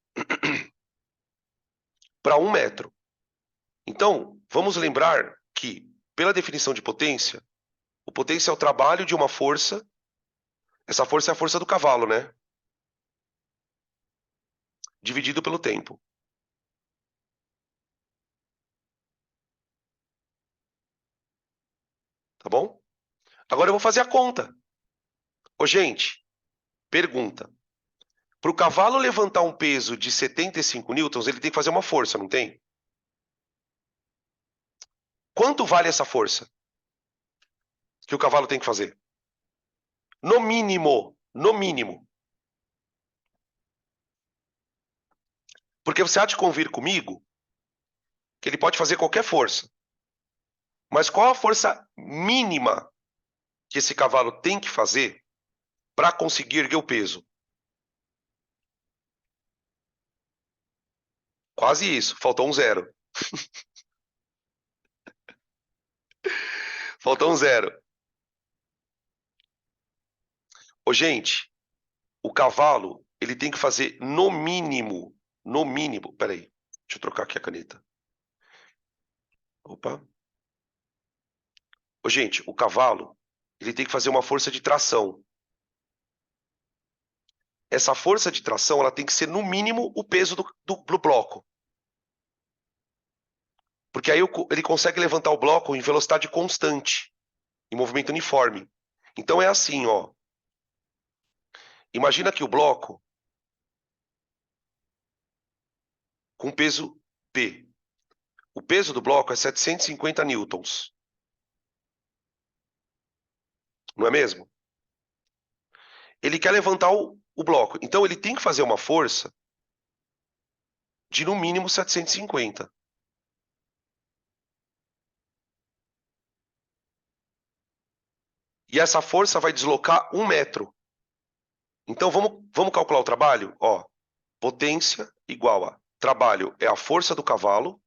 para 1 metro. Então, vamos lembrar que, pela definição de potência, o potência é o trabalho de uma força. Essa força é a força do cavalo, né? Dividido pelo tempo. Tá bom? Agora eu vou fazer a conta. Ô, gente, pergunta. Para o cavalo levantar um peso de 75 newtons, ele tem que fazer uma força, não tem? Quanto vale essa força que o cavalo tem que fazer? No mínimo. No mínimo. Porque você há de convir comigo que ele pode fazer qualquer força. Mas qual a força mínima que esse cavalo tem que fazer para conseguir erguer o peso? Quase isso. Faltou um zero. Faltou um zero. Ô, gente, o cavalo, ele tem que fazer no mínimo, peraí, deixa eu trocar aqui a caneta. Opa. Ô, gente, o cavalo, ele tem que fazer uma força de tração. essa força de tração ela tem que ser, no mínimo, o peso do bloco. Porque aí ele consegue levantar o bloco em velocidade constante, em movimento uniforme. Então é assim, ó. Imagina que o bloco com peso P. O peso do bloco é 750 newtons. Não é mesmo? Ele quer levantar o bloco. Então ele tem que fazer uma força de no mínimo 750. E essa força vai deslocar 1 metro. Então vamos calcular o trabalho? Ó, potência igual a trabalho é a força do cavalo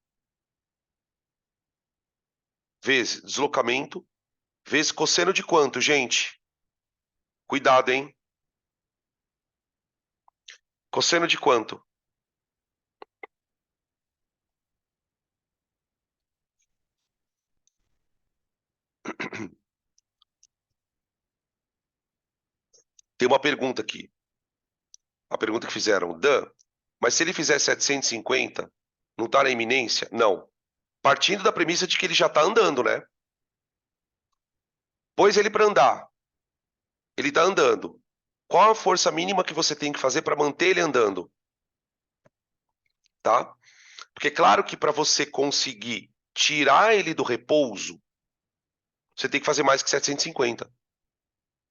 vezes deslocamento vezes cosseno de quanto, gente? Cuidado, hein? Cosseno de quanto? Tem uma pergunta aqui. A pergunta que fizeram, Dan, mas se ele fizer 750, não está na iminência? Não. Partindo da premissa de que ele já está andando, né? Pôs ele para andar. Ele está andando. Qual a força mínima que você tem que fazer para manter ele andando? Tá? Porque claro que para você conseguir tirar ele do repouso, você tem que fazer mais que 750.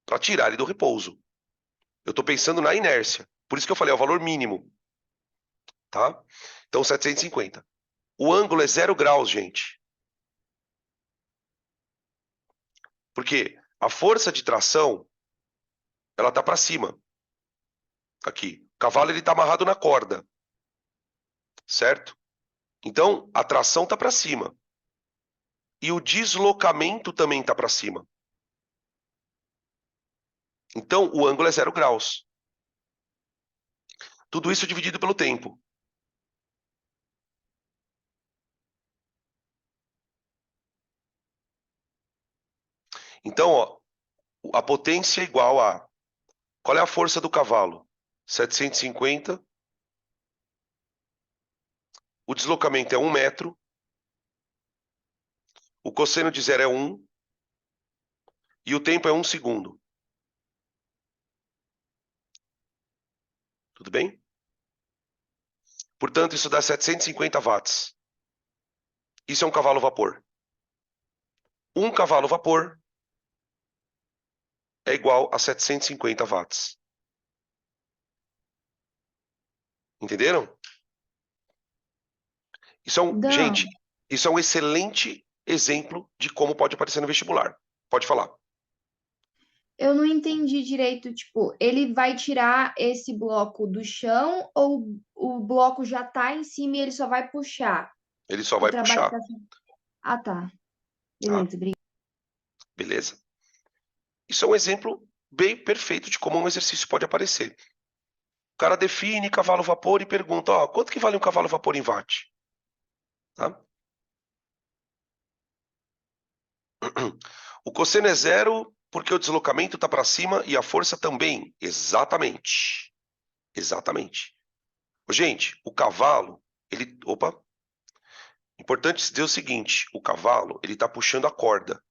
Para tirar ele do repouso. Eu estou pensando na inércia. Por isso que eu falei, é o valor mínimo. Tá? Então, 750. O ângulo é 0 graus, gente. Porque a força de tração, ela tá para cima. Aqui. O cavalo, ele tá amarrado na corda. Certo? Então, a tração tá para cima. E o deslocamento também tá para cima. Então, o ângulo é 0 graus. Tudo isso dividido pelo tempo. Então, ó, a potência é igual a... Qual é a força do cavalo? 750. O deslocamento é 1 metro. O cosseno de 0 é 1. E o tempo é 1 segundo. Tudo bem? Portanto, isso dá 750 watts. Isso é um cavalo vapor. Um cavalo vapor é igual a 750 watts. Entenderam? Dan, Gente, isso é um excelente exemplo de como pode aparecer no vestibular. Pode falar. eu não entendi direito, tipo, ele vai tirar esse bloco do chão ou o bloco já tá em cima e ele só vai puxar? Ele só O vai trabalho puxar, tá sendo... Ah, tá. tá? Beleza, obrigada. Beleza? Isso é um exemplo bem perfeito de como um exercício pode aparecer. O cara define cavalo vapor e pergunta, ó, quanto que vale um cavalo vapor em watt? Tá? O cosseno é 0 porque o deslocamento está para cima e a força também. Exatamente. Exatamente. Gente, o cavalo, ele... Opa. Importante dizer o seguinte, o cavalo, ele está puxando a corda.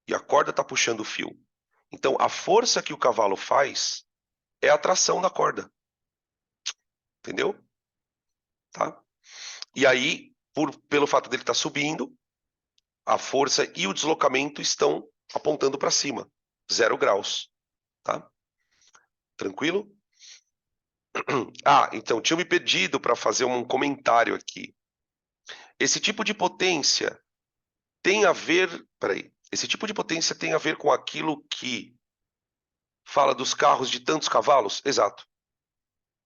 E a corda está puxando o fio. Então, a força que o cavalo faz é a tração da corda. Entendeu? Tá? E aí, pelo fato dele estar subindo, a força e o deslocamento estão apontando para cima. 0 graus. Tá? Tranquilo? Ah, então, tinha me pedido para fazer um comentário aqui. Esse tipo de potência tem a ver... Peraí. Esse tipo de potência tem a ver com aquilo que fala dos carros de tantos cavalos? Exato.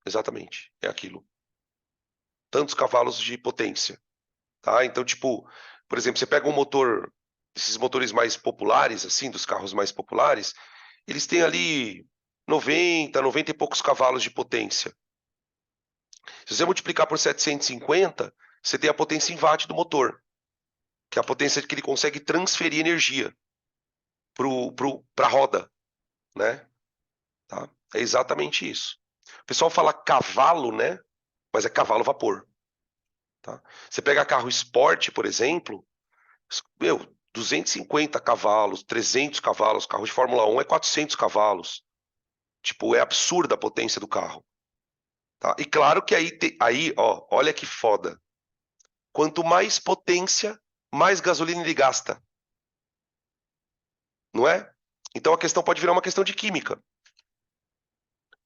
Exatamente. É aquilo. Tantos cavalos de potência. Tá? Então, tipo, por exemplo, você pega um motor, esses motores mais populares, assim, dos carros mais populares, eles têm ali 90 e poucos cavalos de potência. Se você multiplicar por 750, você tem a potência em watt do motor, que é a potência que ele consegue transferir energia para a roda, né? Tá? É exatamente isso. O pessoal fala cavalo, né? Mas é cavalo vapor. Tá? Você pega carro esporte, por exemplo, meu, 250 cavalos, 300 cavalos, carro de Fórmula 1 é 400 cavalos. Tipo, é absurda a potência do carro. Tá? E claro que aí, ó, olha que foda. Quanto mais potência, mais gasolina ele gasta. Não é? Então a questão pode virar uma questão de química.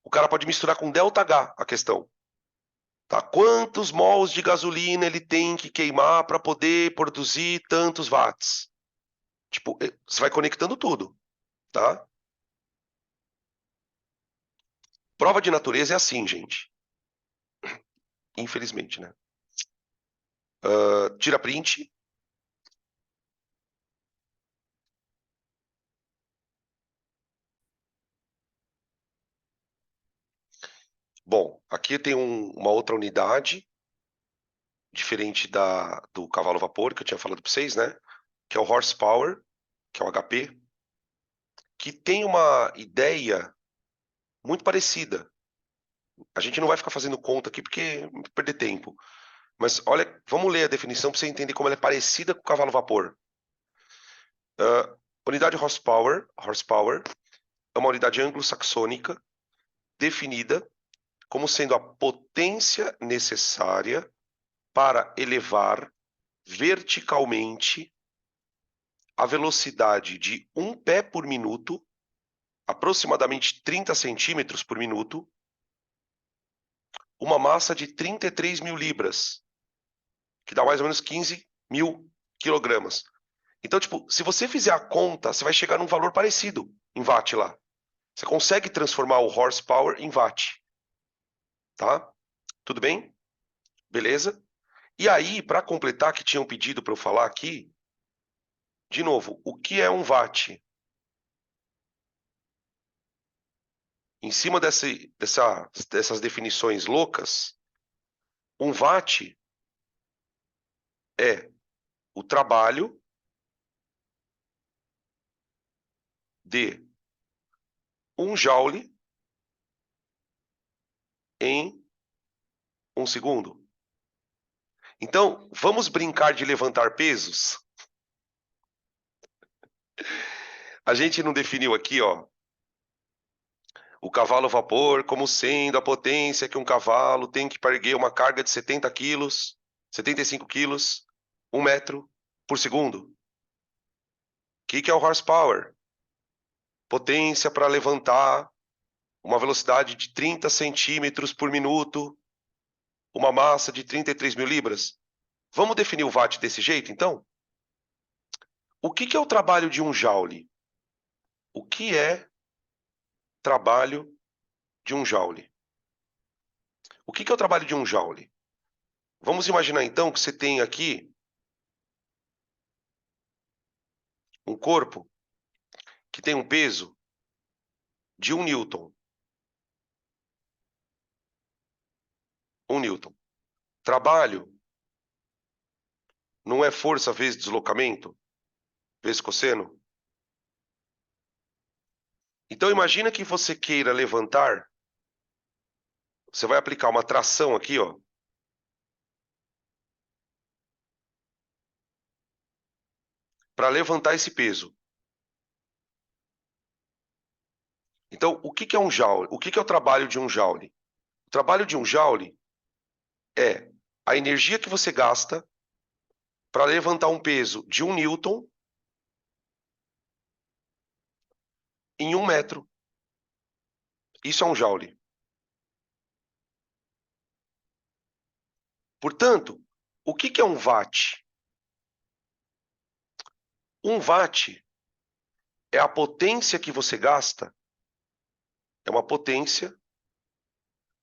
O cara pode misturar com ΔH a questão. Tá? Quantos mols de gasolina ele tem que queimar para poder produzir tantos watts? Tipo, você vai conectando tudo, tá? Prova de natureza é assim, gente. Infelizmente, né? Tira print. Bom, aqui tem uma outra unidade, diferente do cavalo vapor, que eu tinha falado para vocês, né? Que é o horsepower, que é o HP, que tem uma ideia muito parecida. A gente não vai ficar fazendo conta aqui porque perder tempo. Mas olha, vamos ler a definição para você entender como ela é parecida com o cavalo vapor. Unidade horsepower é uma unidade anglo-saxônica definida como sendo a potência necessária para elevar verticalmente a velocidade de um pé por minuto, aproximadamente 30 centímetros por minuto, uma massa de 33 mil libras, que dá mais ou menos 15 mil quilogramas. Então, tipo, se você fizer a conta, você vai chegar num valor parecido em watt lá. Você consegue transformar o horsepower em watt, tá? Tudo bem? Beleza? E aí, para completar, que tinham pedido para eu falar aqui, de novo, o que é um watt? Em cima dessas definições loucas, um watt é o trabalho de um joule em um segundo. Então, vamos brincar de levantar pesos? A gente não definiu aqui, ó, o cavalo vapor como sendo a potência que um cavalo tem que erguer uma carga de 70 quilos, 75 quilos, 1 metro por segundo. O que é o horsepower? Potência para levantar uma velocidade de 30 centímetros por minuto, uma massa de 33 mil libras. Vamos definir o watt desse jeito, então? O que é o trabalho de um joule? O que é trabalho de um joule? O que é o trabalho de um joule? Vamos imaginar, então, que você tem aqui um corpo que tem um peso de 1 newton. 1 newton. Trabalho não é força vezes deslocamento, vezes cosseno? Então imagina que você queira levantar, você vai aplicar uma tração aqui, ó, para levantar esse peso. Então, o que é um joule? O que é o trabalho de um joule? O trabalho de um joule é a energia que você gasta para levantar um peso de 1 newton em 1 metro. Isso é um joule. Portanto, o que é um watt? Um watt é a potência que você gasta, é uma potência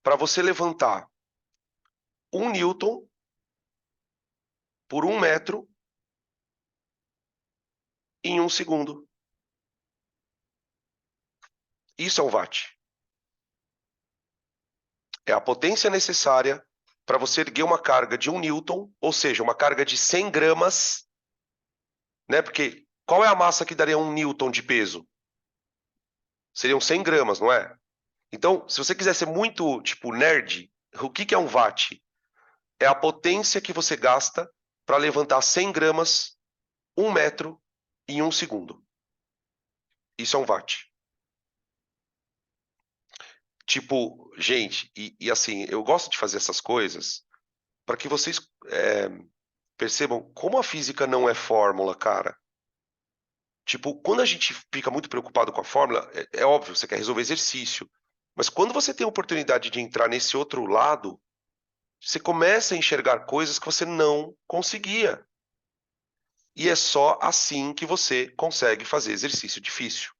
para você levantar 1 newton por 1 metro em 1 segundo. Isso é um watt. É a potência necessária para você erguer uma carga de 1 newton, ou seja, uma carga de 100 gramas, né? Porque qual é a massa que daria 1 newton de peso? Seriam 100 gramas, não é? Então, se você quiser ser muito, tipo, nerd, o que é um watt? É a potência que você gasta para levantar 100 gramas, 1 metro, em 1 segundo. Isso é um watt. Tipo, gente, e assim, eu gosto de fazer essas coisas para que vocês percebam como a física não é fórmula, cara. Tipo, quando a gente fica muito preocupado com a fórmula, é óbvio, você quer resolver exercício. Mas quando você tem a oportunidade de entrar nesse outro lado, você começa a enxergar coisas que você não conseguia. E é só assim que você consegue fazer exercício difícil.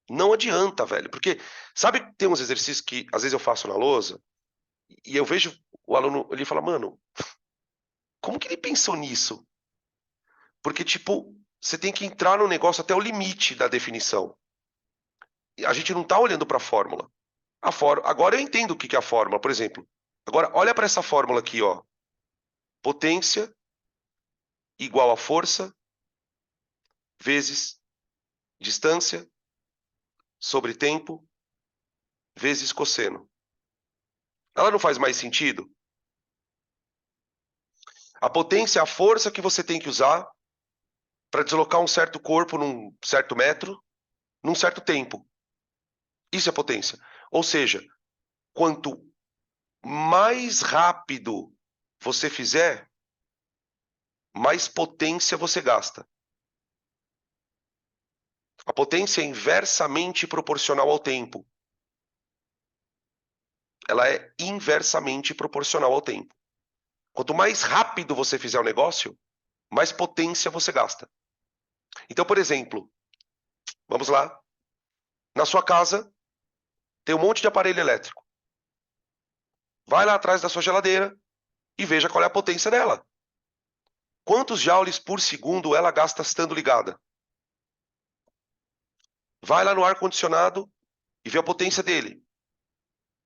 Não adianta, velho, porque sabe que tem uns exercícios que às vezes eu faço na lousa e eu vejo o aluno, ele fala, mano, como que ele pensou nisso? Porque, tipo, você tem que entrar no negócio até o limite da definição. A gente não está olhando para a fórmula. Agora eu entendo o que é a fórmula, por exemplo. Agora, olha para essa fórmula aqui, ó. Potência igual a força vezes distância sobre tempo vezes cosseno. Ela não faz mais sentido? A potência é a força que você tem que usar para deslocar um certo corpo num certo metro, num certo tempo. Isso é potência. Ou seja, quanto mais rápido você fizer, mais potência você gasta. A potência é inversamente proporcional ao tempo. Ela é inversamente proporcional ao tempo. Quanto mais rápido você fizer o negócio, mais potência você gasta. Então, por exemplo, vamos lá. Na sua casa tem um monte de aparelho elétrico. Vai lá atrás da sua geladeira e veja qual é a potência dela. Quantos joules por segundo ela gasta estando ligada? Vai lá no ar-condicionado e vê a potência dele.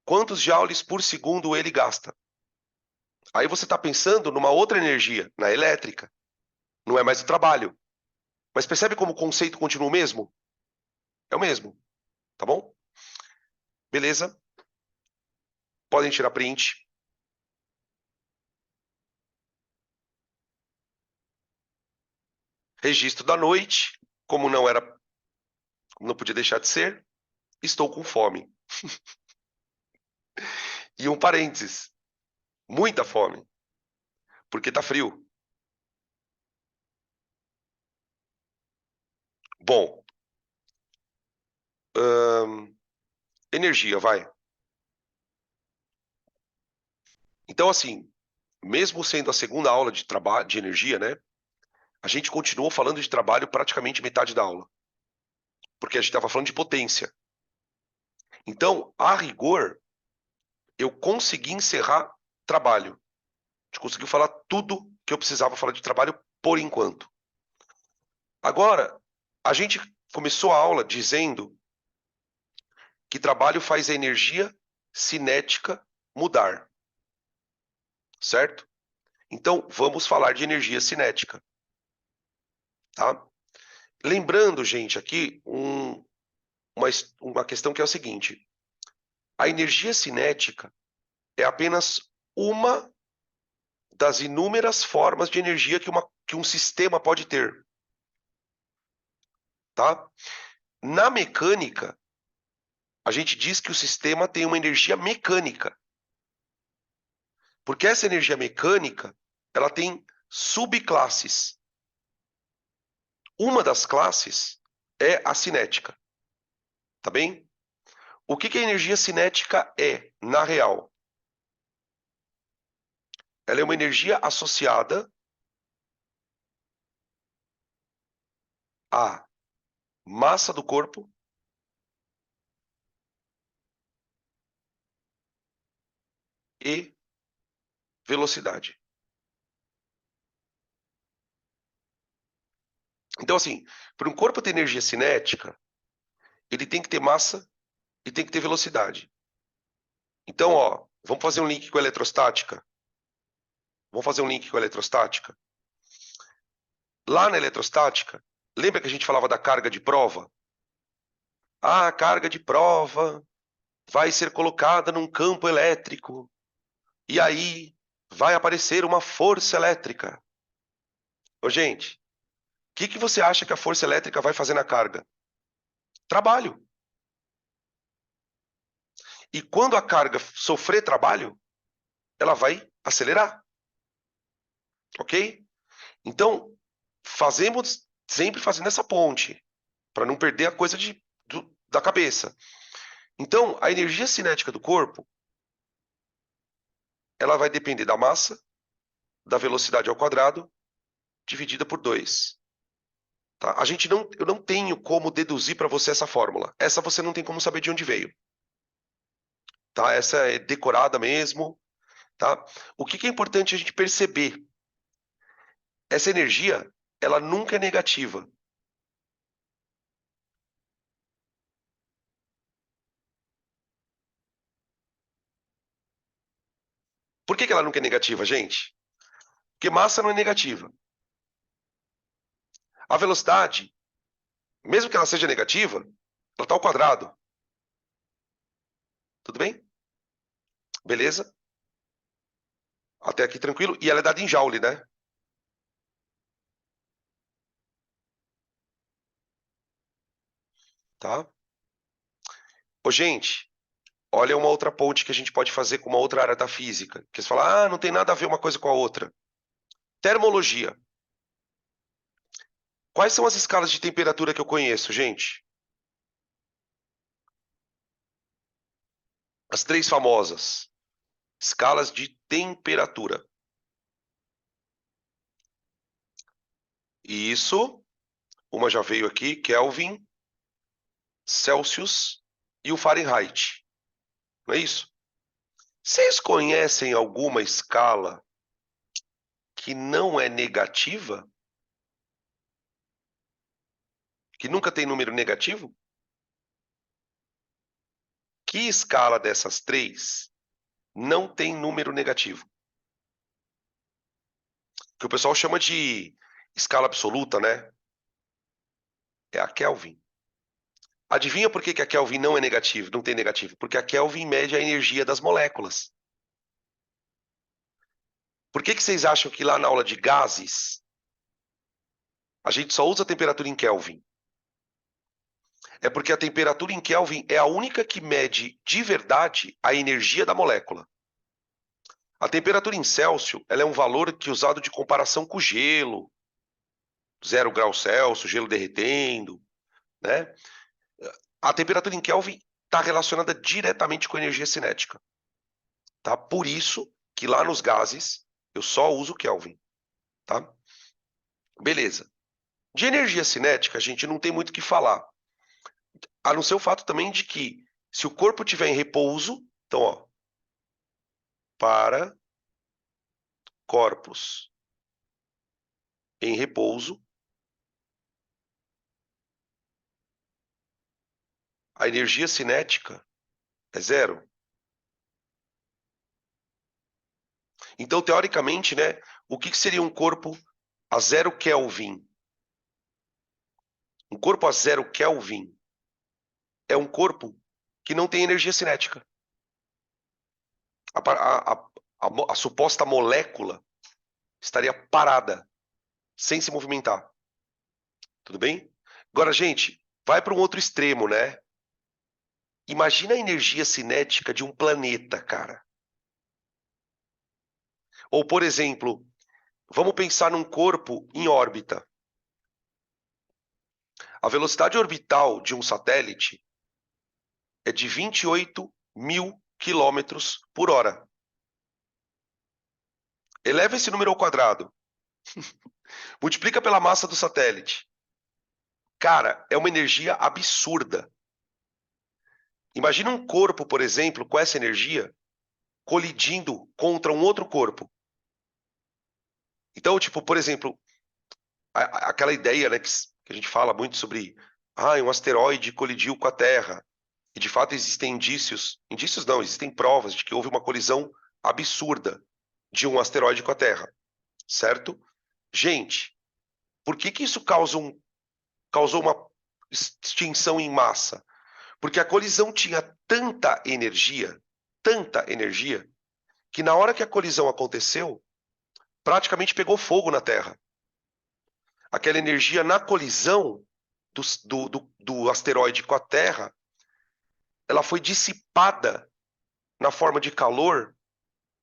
Quantos joules por segundo ele gasta? Aí você está pensando numa outra energia, na elétrica. Não é mais o trabalho. Mas percebe como o conceito continua o mesmo? É o mesmo, tá bom? Beleza? Podem tirar print. Registro da noite, como não era, não podia deixar de ser, estou com fome. E um parênteses, muita fome, porque tá frio. Bom, energia, vai. Então, assim, mesmo sendo a segunda aula de trabalho de energia, né? A gente continuou falando de trabalho praticamente metade da aula, porque a gente estava falando de potência. Então, a rigor, eu consegui encerrar trabalho. A gente conseguiu falar tudo que eu precisava falar de trabalho por enquanto. Agora, a gente começou a aula dizendo que trabalho faz a energia cinética mudar, certo? Então, vamos falar de energia cinética, tá? Lembrando, gente, aqui uma questão que é o seguinte: a energia cinética é apenas uma das inúmeras formas de energia que um sistema pode ter, tá? Na mecânica, a gente diz que o sistema tem uma energia mecânica, porque essa energia mecânica, ela tem subclasses. Uma das classes é a cinética, tá bem? O que a energia cinética é, na real? Ela é uma energia associada à massa do corpo e velocidade. Então, assim, para um corpo ter energia cinética, ele tem que ter massa e tem que ter velocidade. Então, ó, vamos fazer um link com a eletrostática? Vamos fazer um link com a eletrostática? Lá na eletrostática, lembra que a gente falava da carga de prova? Ah, carga de prova vai ser colocada num campo elétrico e aí vai aparecer uma força elétrica. Ô, gente, o que você acha que a força elétrica vai fazer na carga? Trabalho. E quando a carga sofrer trabalho, ela vai acelerar, ok? Então, sempre fazendo essa ponte, para não perder a coisa da cabeça. Então, a energia cinética do corpo, ela vai depender da massa, da velocidade ao quadrado, dividida por 2. Tá? Eu não tenho como deduzir para você essa fórmula. Essa você não tem como saber de onde veio. Tá? Essa é decorada mesmo. Tá? O que é importante a gente perceber? Essa energia, ela nunca é negativa. Por que ela nunca é negativa, gente? Porque massa não é negativa. A velocidade, mesmo que ela seja negativa, ela está ao quadrado. Tudo bem? Beleza? Até aqui tranquilo. E ela é dada em joule, né? Tá? Ô, gente, olha uma outra ponte que a gente pode fazer com uma outra área da física. Que você fala, não tem nada a ver uma coisa com a outra. Termologia. Quais são as escalas de temperatura que eu conheço, gente? As 3 famosas. Escalas de temperatura. Isso. Uma já veio aqui, Kelvin, Celsius e o Fahrenheit. Não é isso? Vocês conhecem alguma escala que não é negativa? Que nunca tem número negativo? Que escala dessas 3 não tem número negativo? Que o pessoal chama de escala absoluta, né? É a Kelvin. Adivinha por que a Kelvin não é negativo, não tem negativo? Porque a Kelvin mede a energia das moléculas. Por que vocês acham que lá na aula de gases a gente só usa a temperatura em Kelvin? É porque a temperatura em Kelvin é a única que mede de verdade a energia da molécula. A temperatura em Celsius, ela é um valor que é usado de comparação com o gelo, 0 graus Celsius, gelo derretendo, né? A temperatura em Kelvin está relacionada diretamente com a energia cinética, tá? Por isso que lá nos gases eu só uso Kelvin, tá? Beleza. De energia cinética a gente não tem muito o que falar, a não ser o fato também de que se o corpo estiver em repouso, então, ó, para corpos em repouso, a energia cinética é 0. Então, teoricamente, né, o que seria um corpo a 0 Kelvin? Um corpo a 0 Kelvin é um corpo que não tem energia cinética. A suposta molécula estaria parada, sem se movimentar. Tudo bem? Agora, gente, vai para um outro extremo, né? Imagina a energia cinética de um planeta, cara. Ou, por exemplo, vamos pensar num corpo em órbita. A velocidade orbital de um satélite é de 28 mil quilômetros por hora. Eleva esse número ao quadrado. Multiplica pela massa do satélite. Cara, é uma energia absurda. Imagina um corpo, por exemplo, com essa energia colidindo contra um outro corpo. Então, tipo, por exemplo, aquela ideia, né, que a gente fala muito sobre, um asteroide colidiu com a Terra. E de fato existem indícios não, existem provas de que houve uma colisão absurda de um asteroide com a Terra, certo? Gente, por que isso causou uma extinção em massa? Porque a colisão tinha tanta energia, que na hora que a colisão aconteceu, praticamente pegou fogo na Terra. Aquela energia na colisão do asteroide com a Terra, ela foi dissipada na forma de calor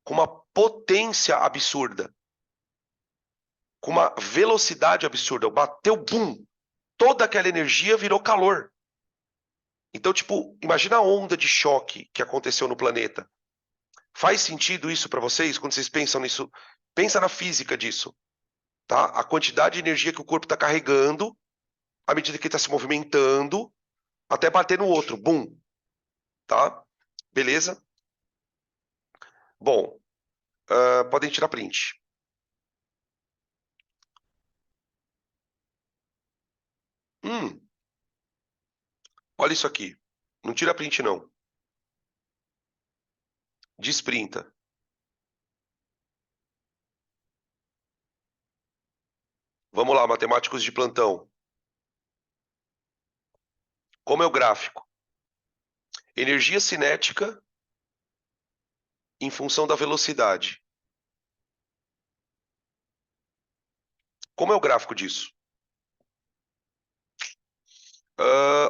com uma potência absurda, com uma velocidade absurda. Bateu, bum! Toda aquela energia virou calor. Então, tipo, imagina a onda de choque que aconteceu no planeta. Faz sentido isso para vocês? Quando vocês pensam nisso, pensa na física disso, tá? A quantidade de energia que o corpo está carregando, à medida que está se movimentando, até bater no outro, bum, tá? Beleza? Bom, podem tirar print. Olha isso aqui. Não tira print, não. Desprinta. Vamos lá, matemáticos de plantão. Como é o gráfico? Energia cinética em função da velocidade. Como é o gráfico disso?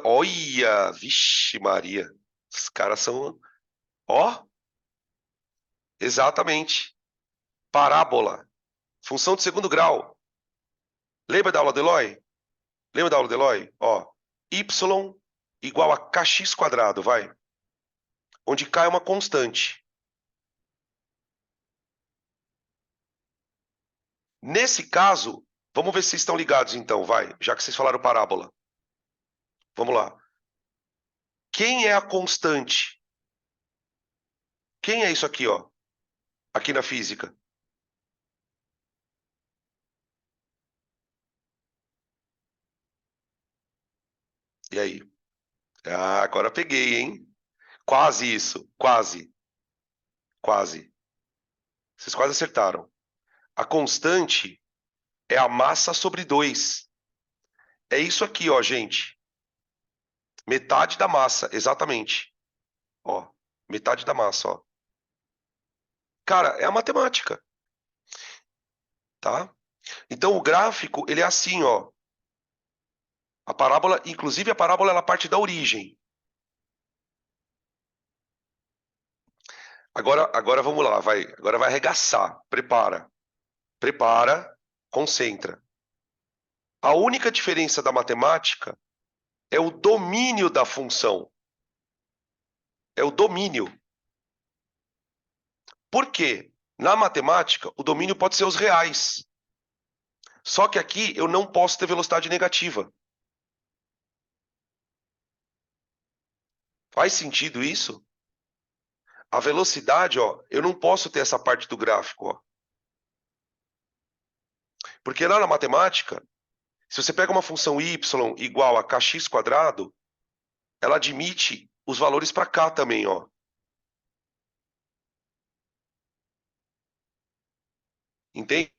Olha, vixe Maria. Os caras são... Ó, exatamente. Parábola. Função de segundo grau. Lembra da aula do Eloy? Lembra da aula do Eloy? Ó, y igual a kx quadrado, vai. Onde k é uma constante. Nesse caso, vamos ver se vocês estão ligados então, vai. Já que vocês falaram parábola. Vamos lá. Quem é a constante? Quem é isso aqui, ó? Aqui na física. E aí? Ah, agora peguei, hein? Quase isso. Quase. Quase. Vocês quase acertaram. A constante é a massa sobre 2. É isso aqui, ó, gente. Metade da massa, exatamente. Ó, metade da massa, ó. Cara, é a matemática, tá? Então o gráfico, ele é assim, ó. A parábola, inclusive a parábola, ela parte da origem. Agora vamos lá, vai. Agora vai arregaçar. Prepara. Prepara, concentra. A única diferença da matemática é o domínio da função. É o domínio. Por quê? Na matemática, o domínio pode ser os reais. Só que aqui eu não posso ter velocidade negativa. Faz sentido isso? A velocidade, ó, eu não posso ter essa parte do gráfico, ó. Porque lá na matemática, se você pega uma função y igual a kx quadrado, ela admite os valores para cá também, ó. Entende?